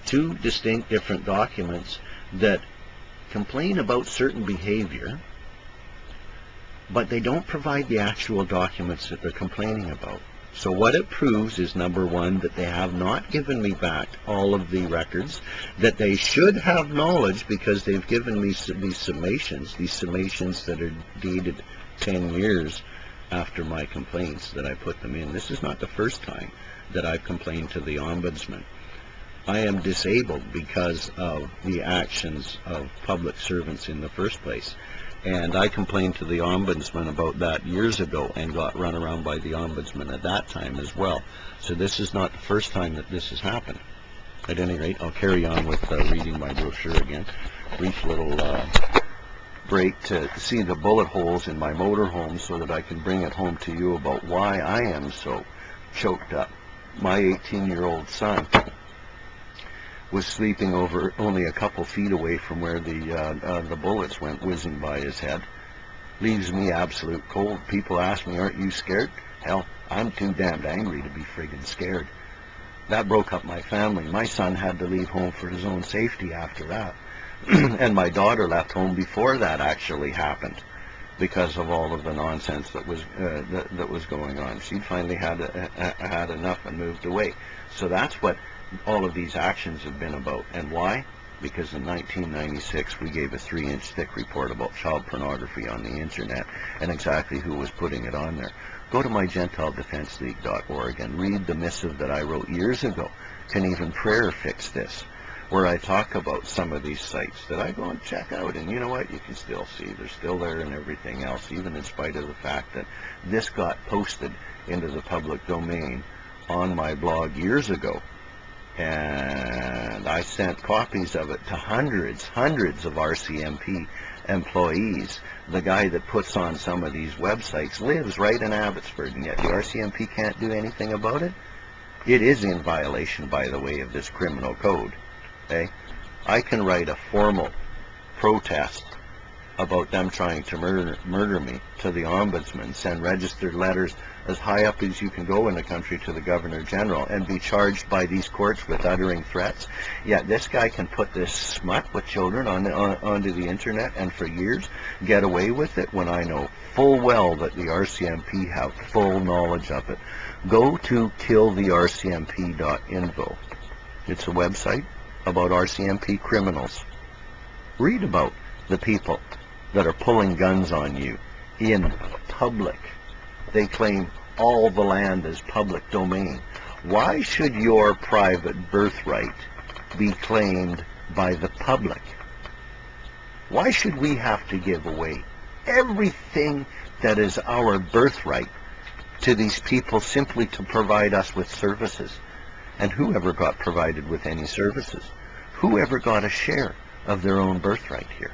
2 distinct different documents that complain about certain behavior, but they don't provide the actual documents that they're complaining about. So what it proves is, number 1, that they have not given me back all of the records, that they should have knowledge because they've given me these summations that are dated 10 years after my complaints that I put them in. This is not the first time that I've complained to the Ombudsman. I am disabled because of the actions of public servants in the first place. And I complained to the Ombudsman about that years ago and got run around by the Ombudsman at that time as well. So this is not the first time that this has happened. At any rate, I'll carry on with reading my brochure again. Brief little break to see the bullet holes in my motorhome so that I can bring it home to you about why I am so choked up. My 18-year-old son was sleeping over only a couple feet away from where the bullets went whizzing by his head. Leaves me absolute cold. People ask me, aren't you scared? Hell, I'm too damned angry to be friggin' scared. That broke up my family. My son had to leave home for his own safety after that. And my daughter left home before that actually happened because of all of the nonsense that was going on. She'd finally had enough and moved away. So that's what all of these actions have been about. And why? Because in 1996 we gave a 3-inch thick report about child pornography on the internet and exactly who was putting it on there. Go to my GentileDefenseLeague.org and read the missive that I wrote years ago. Can even prayer fix this? Where I talk about some of these sites that I go and check out, and you know what, you can still see they're still there and everything else, even in spite of the fact that this got posted into the public domain on my blog years ago. And I sent copies of it to hundreds of RCMP employees. The guy that puts on some of these websites lives right in Abbotsford, and yet the RCMP can't do anything about it. It is in violation, by the way, of this criminal code. Okay? I can write a formal protest about them trying to murder me to the Ombudsman, send registered letters as high up as you can go in the country to the Governor General, and be charged by these courts with uttering threats. Yet this guy can put this smut with children onto the internet and for years get away with it, when I know full well that the RCMP have full knowledge of it. Go to killthercmp.info. It's a website about RCMP criminals. Read about the people that are pulling guns on you in public. They claim all the land is public domain. Why should your private birthright be claimed by the public? Why should we have to give away everything that is our birthright to these people simply to provide us with services? And whoever got provided with any services? Whoever got a share of their own birthright here?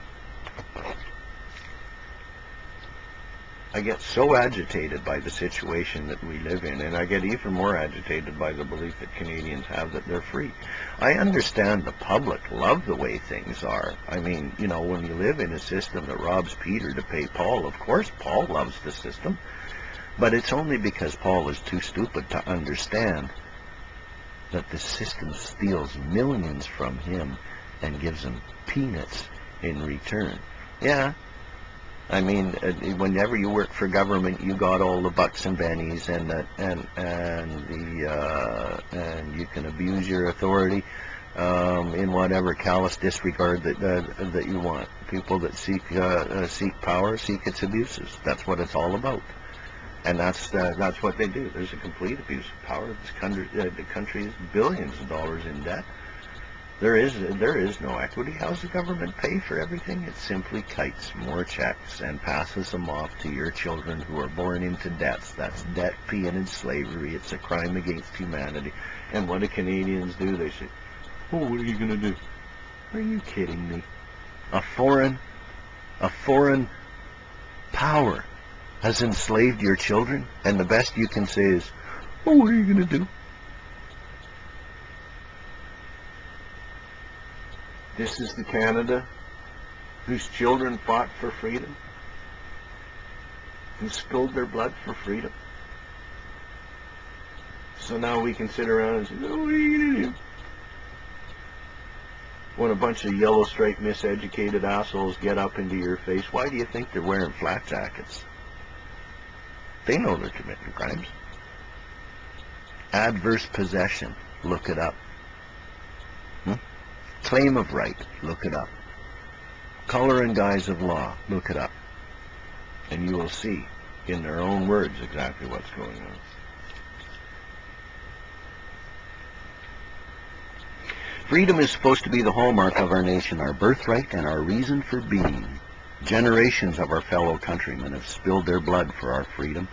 I get so agitated by the situation that we live in, and I get even more agitated by the belief that Canadians have that they're free. I understand the public love the way things are. I mean, you know, when you live in a system that robs Peter to pay Paul, of course Paul loves the system. But it's only because Paul is too stupid to understand that the system steals millions from him and gives him peanuts in return. Yeah. I mean, whenever you work for government, you got all the bucks and bennies, and you can abuse your authority in whatever callous disregard that you want. People that seek power seek its abuses. That's what it's all about, and that's what they do. There's a complete abuse of power. This country, the country is billions of dollars in debt. There is no equity. How does the government pay for everything? It simply kites more checks and passes them off to your children who are born into debts. That's debt, peonage, slavery. It's a crime against humanity. And what do Canadians do? They say, oh, what are you going to do? Are you kidding me? A foreign power has enslaved your children, and the best you can say is, oh, what are you going to do? This is the Canada whose children fought for freedom, who spilled their blood for freedom. So now we can sit around and say, oh, what are you going to do? When a bunch of yellow-striped, miseducated assholes get up into your face, why do you think they're wearing flak jackets? They know they're committing crimes. Adverse possession, look it up. Claim of right, look it up. Color and guise of law, look it up. And you will see, in their own words, exactly what's going on. Freedom is supposed to be the hallmark of our nation, our birthright and our reason for being. Generations of our fellow countrymen have spilled their blood for our freedom.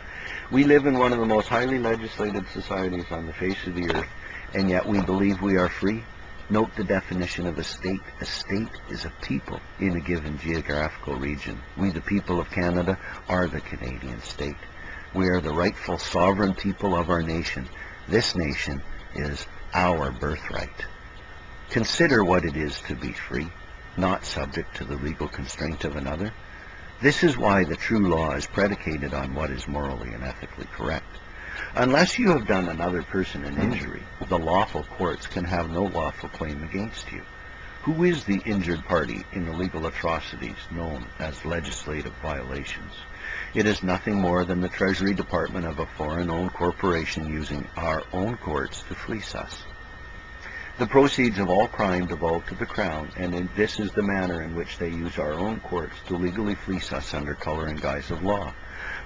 We live in one of the most highly legislated societies on the face of the earth, and yet we believe we are free. Note the definition of a state. A state is a people in a given geographical region. We, the people of Canada, are the Canadian state. We are the rightful sovereign people of our nation. This nation is our birthright. Consider what it is to be free, not subject to the legal constraint of another. This is why the true law is predicated on what is morally and ethically correct. Unless you have done another person an injury, the lawful courts can have no lawful claim against you. Who is the injured party in the legal atrocities known as legislative violations? It is nothing more than the Treasury Department of a foreign-owned corporation using our own courts to fleece us. The proceeds of all crime devolve to the Crown, and this is the manner in which they use our own courts to legally fleece us under color and guise of law.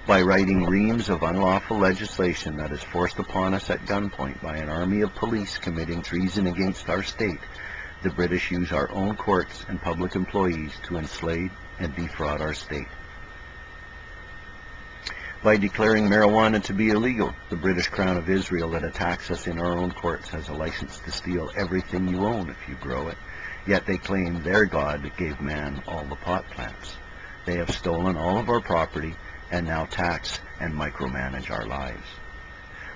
By writing reams of unlawful legislation that is forced upon us at gunpoint by an army of police committing treason against our state, the British use our own courts and public employees to enslave and defraud our state. By declaring marijuana to be illegal, the British Crown of Israel that attacks us in our own courts has a license to steal everything you own if you grow it, yet they claim their God gave man all the pot plants. They have stolen all of our property and now tax and micromanage our lives.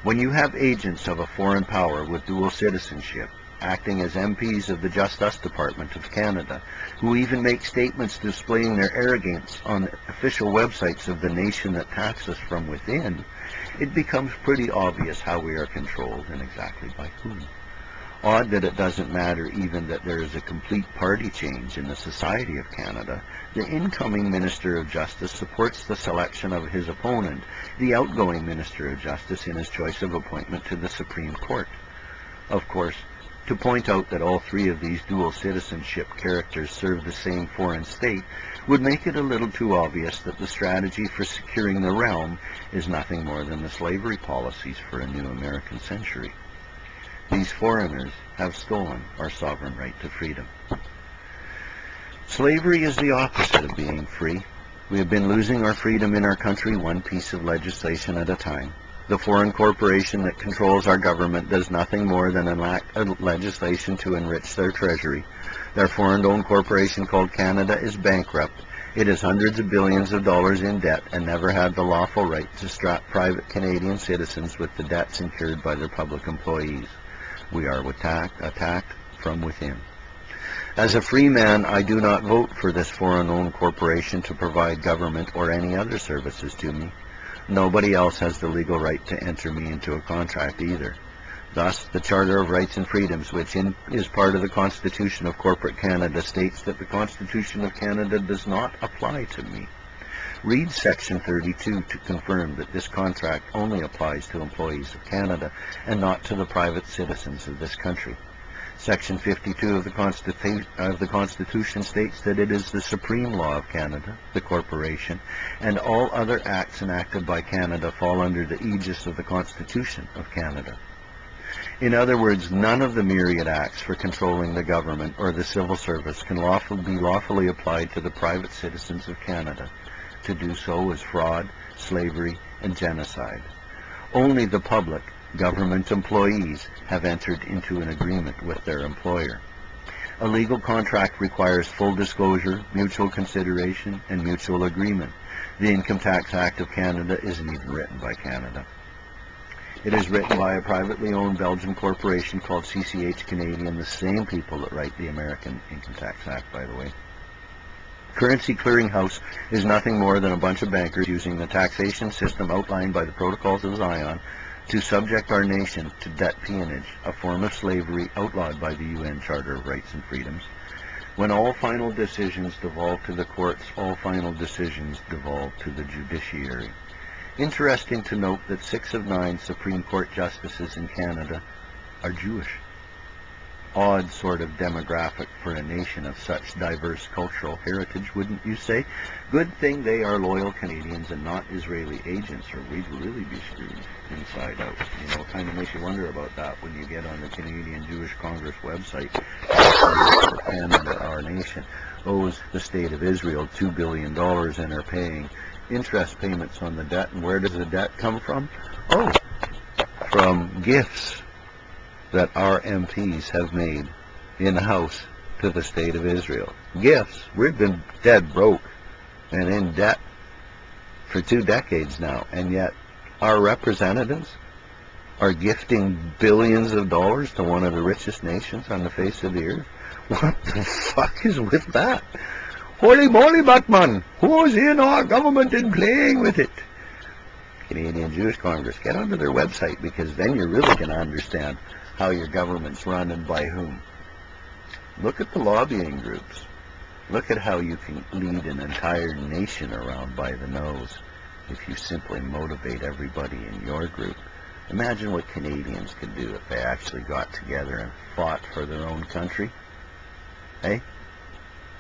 When you have agents of a foreign power with dual citizenship, acting as MPs of the Just Us Department of Canada, who even make statements displaying their arrogance on the official websites of the nation that taxes us from within, it becomes pretty obvious how we are controlled and exactly by whom. Odd that it doesn't matter even that there is a complete party change in the society of Canada. The incoming Minister of Justice supports the selection of his opponent, the outgoing Minister of Justice, in his choice of appointment to the Supreme Court. Of course, to point out that all three of these dual citizenship characters serve the same foreign state would make it a little too obvious that the strategy for securing the realm is nothing more than the slavery policies for a new American century. These foreigners have stolen our sovereign right to freedom. Slavery is the opposite of being free. We have been losing our freedom in our country one piece of legislation at a time. The foreign corporation that controls our government does nothing more than enact legislation to enrich their treasury. Their foreign-owned corporation called Canada is bankrupt. It has hundreds of billions of dollars in debt and never had the lawful right to strap private Canadian citizens with the debts incurred by their public employees. We are attacked from within. As a free man, I do not vote for this foreign-owned corporation to provide government or any other services to me. Nobody else has the legal right to enter me into a contract either. Thus, the Charter of Rights and Freedoms, which is part of the Constitution of Corporate Canada, states that the Constitution of Canada does not apply to me. Read Section 32 to confirm that this contract only applies to employees of Canada and not to the private citizens of this country. Section 52 of the Constitution states that it is the supreme law of Canada, the corporation, and all other acts enacted by Canada fall under the aegis of the Constitution of Canada. In other words, none of the myriad acts for controlling the government or the civil service can be lawfully applied to the private citizens of Canada. To do so is fraud, slavery, and genocide. Only the public, government employees, have entered into an agreement with their employer. A legal contract requires full disclosure, mutual consideration, and mutual agreement. The Income Tax Act of Canada isn't even written by Canada. It is written by a privately owned Belgian corporation called CCH Canadian, the same people that write the American Income Tax Act, by the way. Currency Clearinghouse is nothing more than a bunch of bankers using the taxation system outlined by the Protocols of Zion to subject our nation to debt peonage, a form of slavery outlawed by the UN Charter of Rights and Freedoms. When all final decisions devolve to the courts, all final decisions devolve to the judiciary. Interesting to note that 6 of 9 Supreme Court justices in Canada are Jewish. odd sort of demographic for a nation of such diverse cultural heritage, wouldn't you say? Good thing they are loyal Canadians and not Israeli agents, or we'd really be screwed inside out. You know, it kind of makes you wonder about that when you get on the Canadian Jewish Congress website. Canada, our nation, owes the state of Israel $2 billion and are paying interest payments on the debt. And where does the debt come from? Oh, from gifts that our MPs have made in-house to the state of Israel. Gifts. We've been dead broke and in debt for 2 decades now, and yet our representatives are gifting billions of dollars to one of the richest nations on the face of the earth. What the fuck is with that? Holy moly, Batman! Who's in our government and playing with it? Canadian Jewish Congress. Get onto their website, because then you're really going to understand how your government's run and by whom. Look at the lobbying groups. Look at how you can lead an entire nation around by the nose if you simply motivate everybody in your group. Imagine what Canadians could do if they actually got together and fought for their own country. Hey?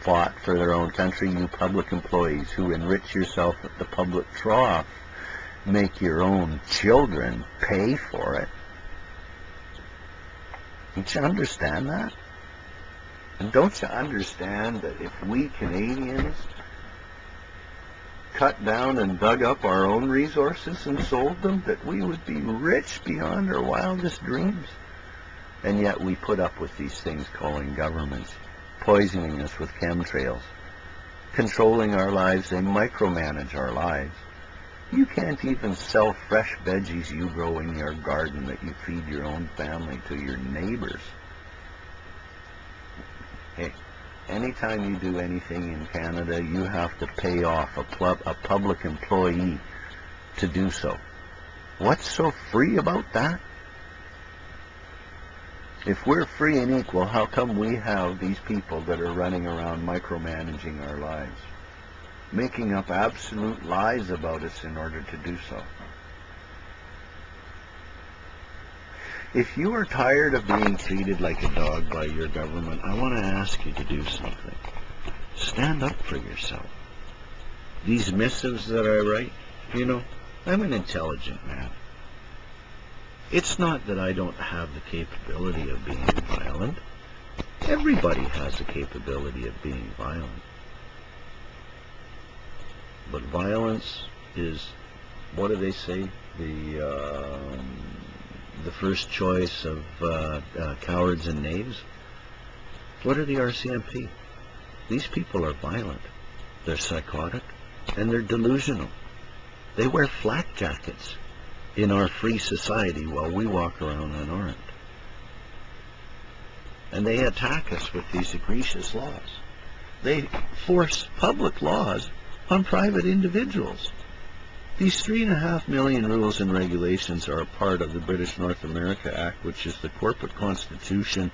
Fought for their own country, you public employees who enrich yourself at the public trough. Make your own children pay for it. Don't you understand that? And don't you understand that if we Canadians cut down and dug up our own resources and sold them, that we would be rich beyond our wildest dreams? And yet we put up with these things calling governments, poisoning us with chemtrails, controlling our lives. They micromanage our lives. You can't even sell fresh veggies you grow in your garden that you feed your own family to your neighbors. Hey, anytime you do anything in Canada, you have to pay off a public employee to do so. What's so free about that? If we're free and equal, how come we have these people that are running around micromanaging our lives, making up absolute lies about us in order to do so? If you are tired of being treated like a dog by your government, I want to ask you to do something. Stand up for yourself. These missives that I write, you know, I'm an intelligent man. It's not that I don't have the capability of being violent. Everybody has the capability of being violent. But violence is, what do they say, the first choice of cowards and knaves? What are the RCMP? These people are violent. They're psychotic, and they're delusional. They wear flak jackets in our free society while we walk around unarmed. And they attack us with these egregious laws. They force public laws on private individuals. These 3.5 million rules and regulations are a part of the British North America Act, which is the corporate constitution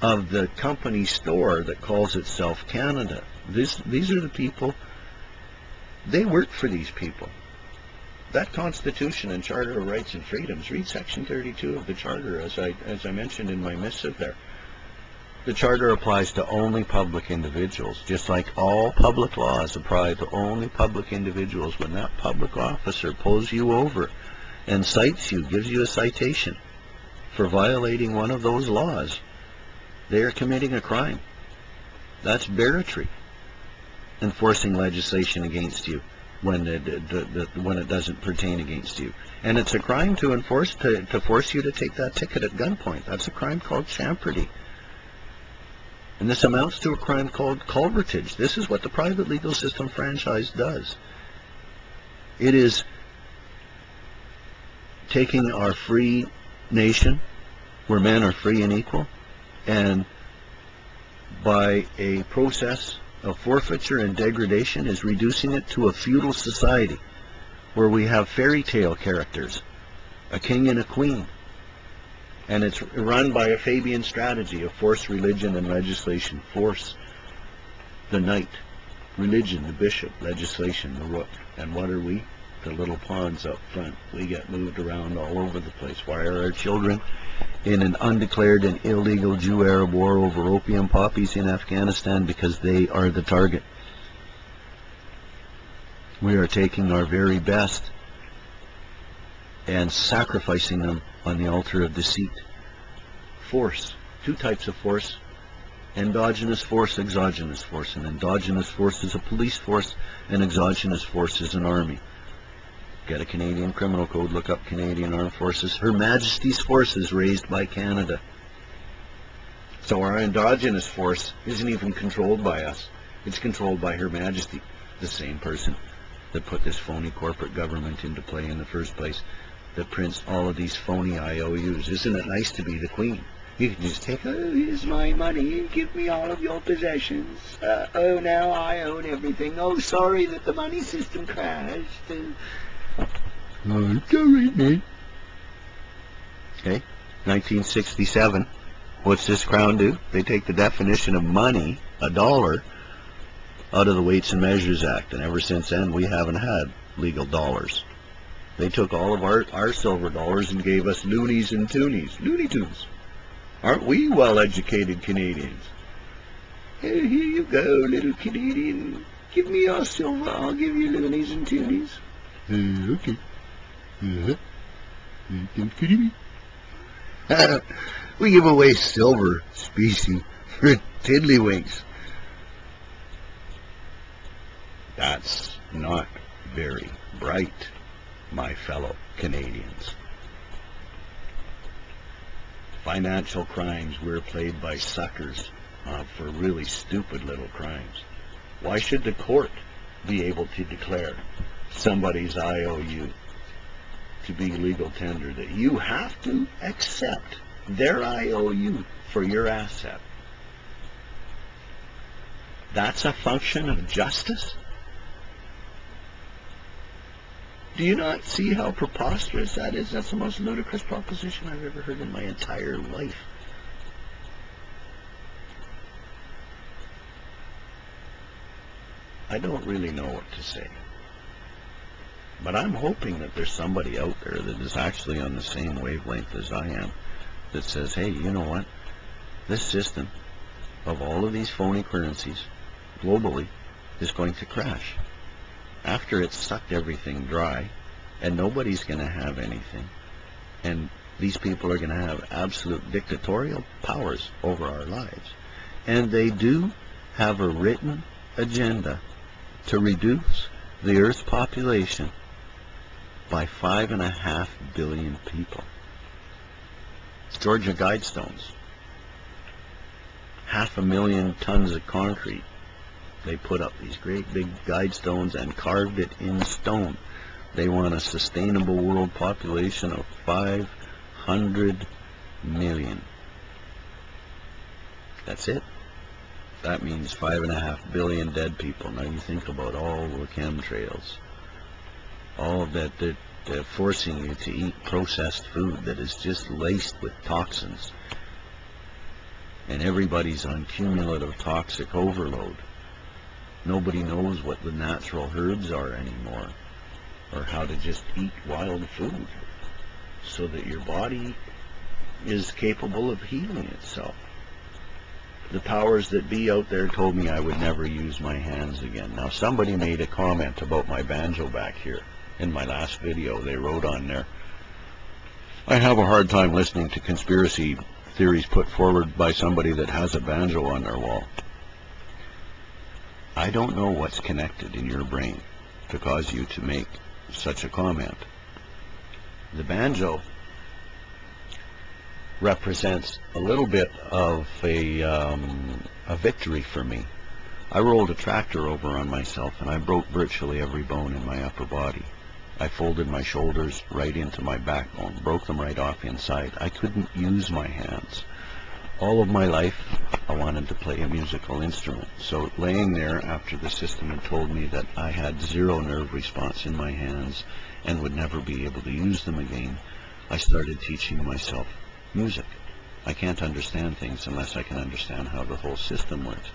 of the company store that calls itself Canada. These are the people, they work for these people. That Constitution and Charter of Rights and Freedoms, read Section 32 of the Charter, as I mentioned in my missive there. The Charter applies to only public individuals, just like all public laws apply to only public individuals. When that public officer pulls you over and cites you, gives you a citation for violating one of those laws, they are committing a crime. That's barratry, enforcing legislation against you when it doesn't pertain against you. And it's a crime to force you to take that ticket at gunpoint. That's a crime called champerty. And this amounts to a crime called culvertage. This is what the private legal system franchise does. It is taking our free nation, where men are free and equal, and by a process of forfeiture and degradation is reducing it to a feudal society where we have fairy tale characters, a king and a queen. And it's run by a Fabian strategy of force, religion, and legislation. Force, the knight; religion, the bishop; legislation, the rook. And what are we? the little ponds up front. We get moved around all over the place. Why are our children in an undeclared and illegal Jew-Arab war over opium poppies in Afghanistan? Because they are the target. We are taking our very best and sacrificing them on the altar of deceit. Force. Two types of force. Endogenous force, exogenous force. An endogenous force is a police force, an exogenous force is an army. Get a Canadian Criminal Code, look up Canadian Armed Forces. Her Majesty's forces raised by Canada. So our endogenous force isn't even controlled by us. It's controlled by Her Majesty, the same person that put this phony corporate government into play in the first place, that prints all of these phony IOUs. Isn't it nice to be the Queen? You can just take, oh, here's my money, and give me all of your possessions. Oh, now I own everything. Oh, sorry that the money system crashed. Oh, it's all right, man. Okay, 1967. What's this crown do? They take the definition of money, a dollar, out of the Weights and Measures Act, and ever since then we haven't had legal dollars. They took all of our silver dollars and gave us loonies and toonies, Looney Tunes. Aren't we well-educated Canadians? Here you go, little Canadian. Give me your silver, I'll give you loonies and toonies. Okay. We give away silver, specie, for tiddlywinks. That's not very bright, my fellow Canadians. Financial crimes, we're played by suckers for really stupid little crimes. Why should the court be able to declare somebody's IOU to be legal tender, that you have to accept their IOU for your asset? That's a function of justice? Do you not see how preposterous that is? That's the most ludicrous proposition I've ever heard in my entire life. I don't really know what to say. But I'm hoping that there's somebody out there that is actually on the same wavelength as I am, that says, hey, you know what? This system of all of these phony currencies globally is going to crash. After it's sucked everything dry, and nobody's going to have anything, and these people are going to have absolute dictatorial powers over our lives. And they do have a written agenda to reduce the Earth's population by 5.5 billion people. Georgia Guidestones. 500,000 tons of concrete. They put up these great big guidestones and carved it in stone. They want a sustainable world population of 500 million. That's it. That means 5.5 billion dead people. Now you think about all the chemtrails, all of that, they're forcing you to eat processed food that is just laced with toxins. And everybody's on cumulative toxic overload. Nobody knows what the natural herbs are anymore, or how to just eat wild food so that your body is capable of healing itself. The powers that be out there told me I would never use my hands again. Now somebody made a comment about my banjo back here in my last video. They wrote on there, I have a hard time listening to conspiracy theories put forward by somebody that has a banjo on their wall. I don't know what's connected in your brain to cause you to make such a comment. The banjo represents a little bit of a victory for me. I rolled a tractor over on myself and I broke virtually every bone in my upper body. I folded my shoulders right into my backbone, broke them right off inside. I couldn't use my hands. All of my life, I wanted to play a musical instrument. So laying there after the system had told me that I had zero nerve response in my hands and would never be able to use them again, I started teaching myself music. I can't understand things unless I can understand how the whole system works.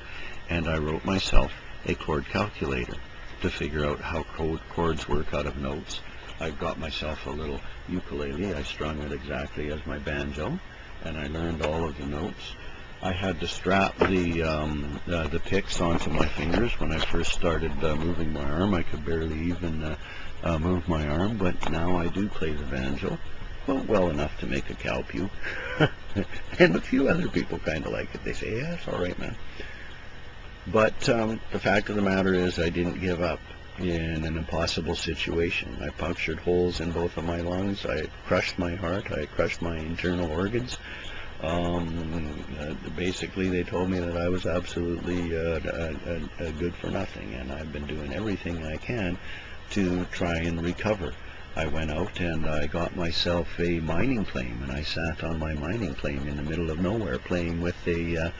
And I wrote myself a chord calculator. to figure out how chords work out of notes. I've got myself a little ukulele. I strung it exactly as my banjo, and I learned all of the notes. I had to strap the picks onto my fingers when I first started moving my arm. I could barely even move my arm, but now I do play the banjo. Well enough to make a cow puke. And a few other people kind of like it. They say, yeah, it's all right, man. But the fact of the matter is I didn't give up in an impossible situation. I punctured holes in both of my lungs. I crushed my heart. I crushed my internal organs. Basically, they told me that I was absolutely good for nothing, and I've been doing everything I can to try and recover. I went out and I got myself a mining claim, and I sat on my mining claim in the middle of nowhere playing with a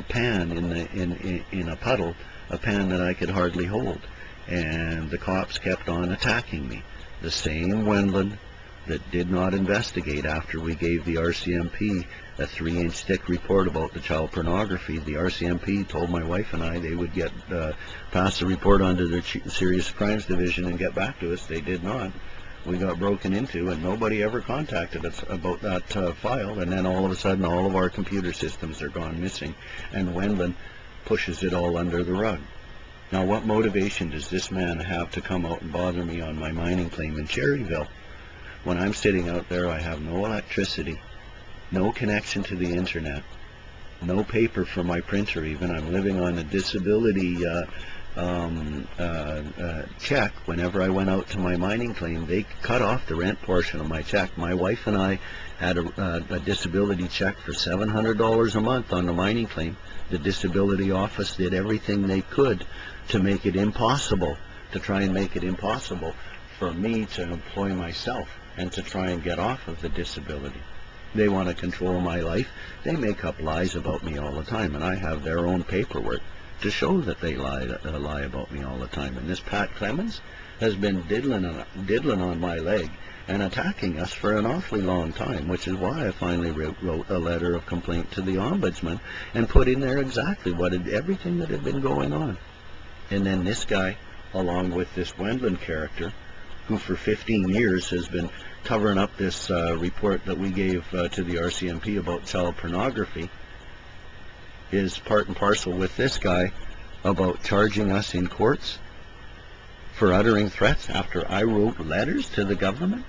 pan in a puddle, a pan that I could hardly hold. And the cops kept on attacking me. The same Wendland that did not investigate after we gave the RCMP a 3-inch thick report about the child pornography. The RCMP told my wife and I they would get pass the report on to their Serious Crimes Division and get back to us. They did not. We got broken into, and nobody ever contacted us about that file, and then all of a sudden all of our computer systems are gone missing, and Wendland pushes it all under the rug. Now, what motivation does this man have to come out and bother me on my mining claim in Cherryville? When I'm sitting out there, I have no electricity, no connection to the internet, no paper for my printer even. I'm living on a disability check. Whenever I went out to my mining claim, they cut off the rent portion of my check. My wife and I had a disability check for $700 a month on the mining claim. The disability office did everything they could to make it impossible, to try and make it impossible for me to employ myself and to try and get off of the disability. They want to control my life. They make up lies about me all the time, and I have their own paperwork to show that they lie about me all the time. And this Pat Clemens has been diddling on my leg and attacking us for an awfully long time, which is why I finally wrote a letter of complaint to the Ombudsman and put in there exactly everything that had been going on. And then this guy, along with this Wendland character, who for 15 years has been covering up this report that we gave to the RCMP about child pornography, is part and parcel with this guy about charging us in courts for uttering threats after I wrote letters to the government.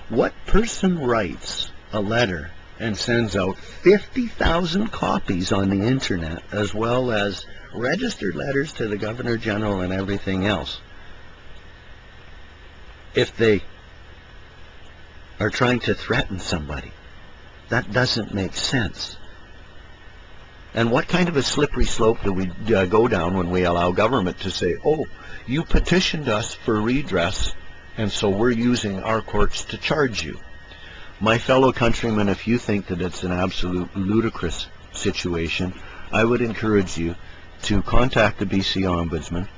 What person writes a letter and sends out 50,000 copies on the internet, as well as registered letters to the Governor General and everything else, if they are trying to threaten somebody? That doesn't make sense. And what kind of a slippery slope do we go down when we allow government to say, oh, you petitioned us for redress, and so we're using our courts to charge you? My fellow countrymen, if you think that it's an absolute ludicrous situation, I would encourage you to contact the BC Ombudsman.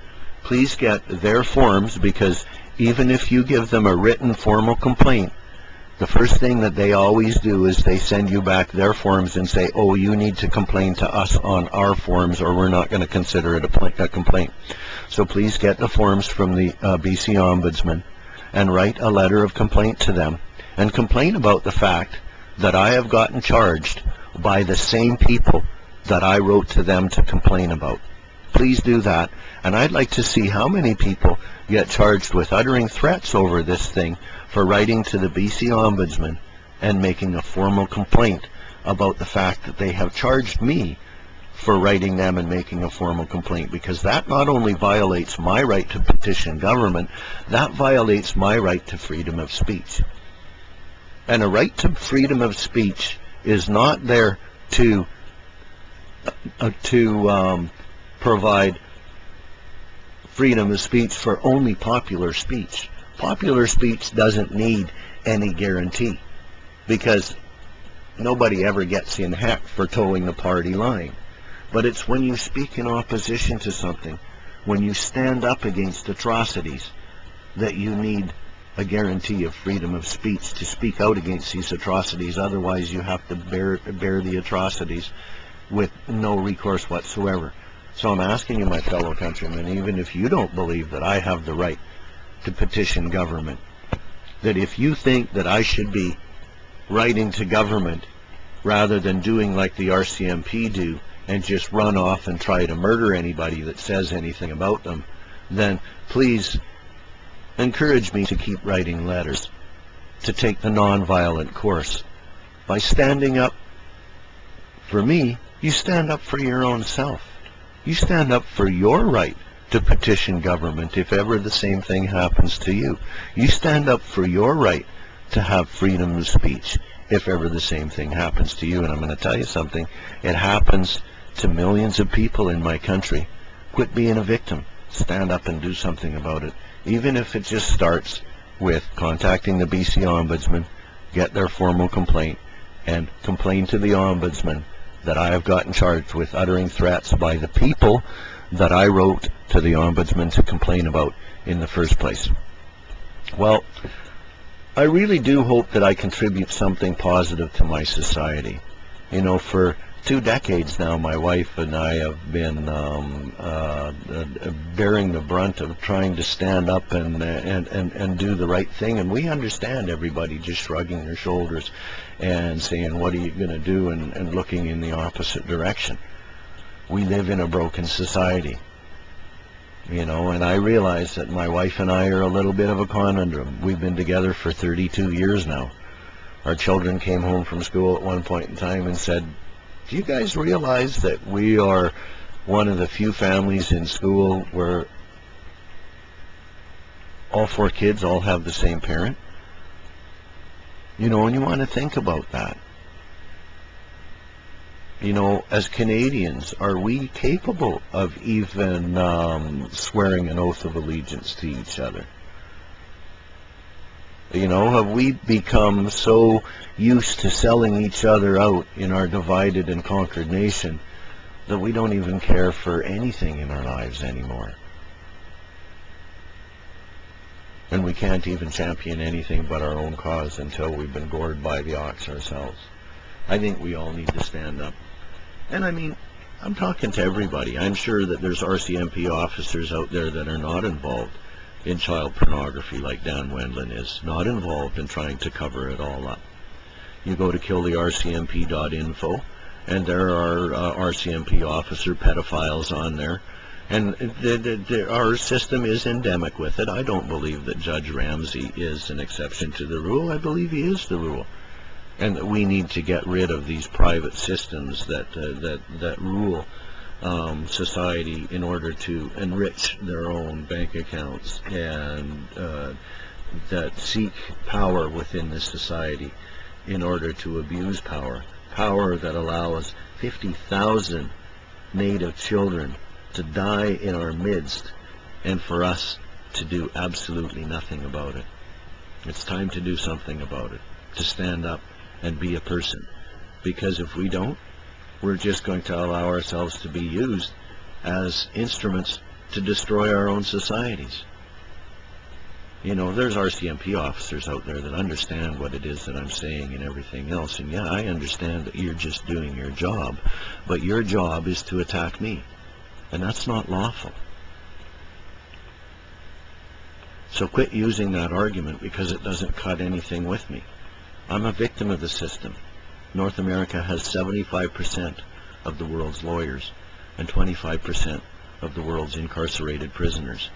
Please get their forms, because even if you give them a written formal complaint, the first thing that they always do is they send you back their forms and say, oh, you need to complain to us on our forms, or we're not going to consider it a complaint. So please get the forms from the BC Ombudsman and write a letter of complaint to them and complain about the fact that I have gotten charged by the same people that I wrote to them to complain about. Please do that, and I'd like to see how many people get charged with uttering threats over this thing for writing to the BC Ombudsman and making a formal complaint about the fact that they have charged me for writing them and making a formal complaint, because that not only violates my right to petition government, that violates my right to freedom of speech. And a right to freedom of speech is not there to provide freedom of speech for only popular speech. Popular speech doesn't need any guarantee, because nobody ever gets in heck for towing the party line. But it's when you speak in opposition to something, when you stand up against atrocities, that you need a guarantee of freedom of speech to speak out against these atrocities. Otherwise, you have to bear the atrocities with no recourse whatsoever. So I'm asking you, my fellow countrymen, even if you don't believe that I have the right to petition government, that if you think that I should be writing to government rather than doing like the RCMP do and just run off and try to murder anybody that says anything about them, then please encourage me to keep writing letters, to take the non-violent course. By standing up for me, you stand up for your own self. You stand up for your right to petition government if ever the same thing happens to you. You stand up for your right to have freedom of speech if ever the same thing happens to you. And I'm going to tell you something. It happens to millions of people in my country. Quit being a victim. Stand up and do something about it. Even if it just starts with contacting the BC Ombudsman, get their formal complaint, and complain to the Ombudsman that I have gotten charged with uttering threats by the people that I wrote to the Ombudsman to complain about in the first place. Well, I really do hope that I contribute something positive to my society. You know, for 2 decades now, my wife and I have been bearing the brunt of trying to stand up and do the right thing, and we understand everybody just shrugging their shoulders and saying, what are you going to do, and looking in the opposite direction. We live in a broken society, you know, and I realize that my wife and I are a little bit of a conundrum. We've been together for 32 years now. Our children came home from school at one point in time and said, do you guys realize that we are one of the few families in school where all 4 kids all have the same parent? You know, and you want to think about that. You know, as Canadians, are we capable of even swearing an oath of allegiance to each other? You know, have we become so used to selling each other out in our divided and conquered nation that we don't even care for anything in our lives anymore? And we can't even champion anything but our own cause until we've been gored by the ox ourselves. I think we all need to stand up. And I mean, I'm talking to everybody. I'm sure that there's RCMP officers out there that are not involved in child pornography like Dan Wendland is, not involved in trying to cover it all up. You go to killthercmp.info, and there are RCMP officer pedophiles on there, and our system is endemic with it. I don't believe that Judge Ramsey is an exception to the rule. I believe he is the rule, and that we need to get rid of these private systems that rule society in order to enrich their own bank accounts, and that seek power within this society in order to abuse power that allows 50,000 Native children to die in our midst, and for us to do absolutely nothing about it. It's time to do something about it, to stand up and be a person, because if we don't, we're just going to allow ourselves to be used as instruments to destroy our own societies. You know, there's RCMP officers out there that understand what it is that I'm saying and everything else, and yeah, I understand that you're just doing your job, but your job is to attack me, and that's not lawful. So quit using that argument, because it doesn't cut anything with me. I'm a victim of the system. North America has 75% of the world's lawyers and 25% of the world's incarcerated prisoners.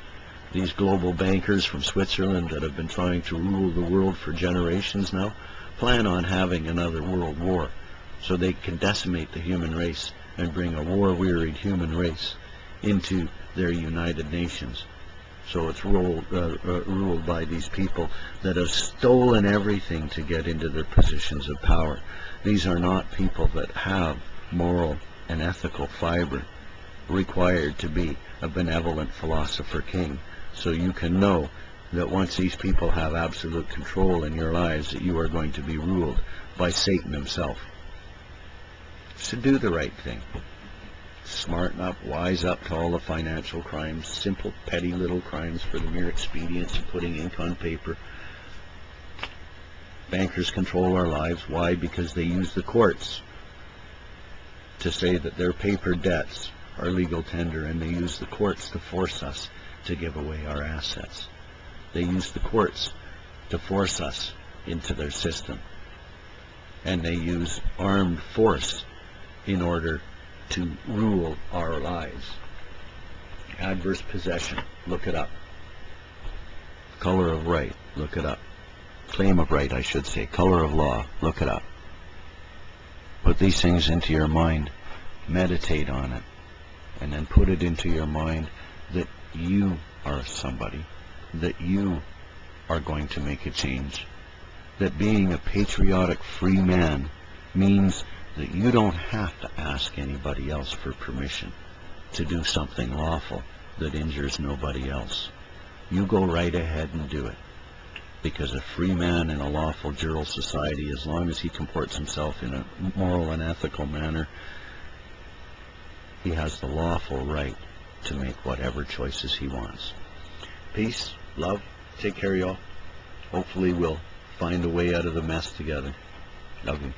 These global bankers from Switzerland that have been trying to rule the world for generations now plan on having another world war so they can decimate the human race and bring a war-wearied human race into their United Nations. So it's ruled by these people that have stolen everything to get into their positions of power. These are not people that have moral and ethical fiber required to be a benevolent philosopher king. So you can know that once these people have absolute control in your lives, that you are going to be ruled by Satan himself. So do the right thing. Smarten up, wise up to all the financial crimes, simple, petty little crimes for the mere expedience of putting ink on paper. Bankers control our lives. Why? Because they use the courts to say that their paper debts our legal tender, and they use the courts to force us to give away our assets. They use the courts to force us into their system. And they use armed force in order to rule our lives. Adverse possession, look it up. Color of right, look it up. Claim of right, I should say. Color of law, look it up. Put these things into your mind, meditate on it, and then put it into your mind that you are somebody, that you are going to make a change, that being a patriotic free man means that you don't have to ask anybody else for permission to do something lawful that injures nobody else. You go right ahead and do it, because a free man in a lawful juror society, as long as he comports himself in a moral and ethical manner, he has the lawful right to make whatever choices he wants. Peace, love, take care, y'all. Hopefully we'll find a way out of the mess together. Love you.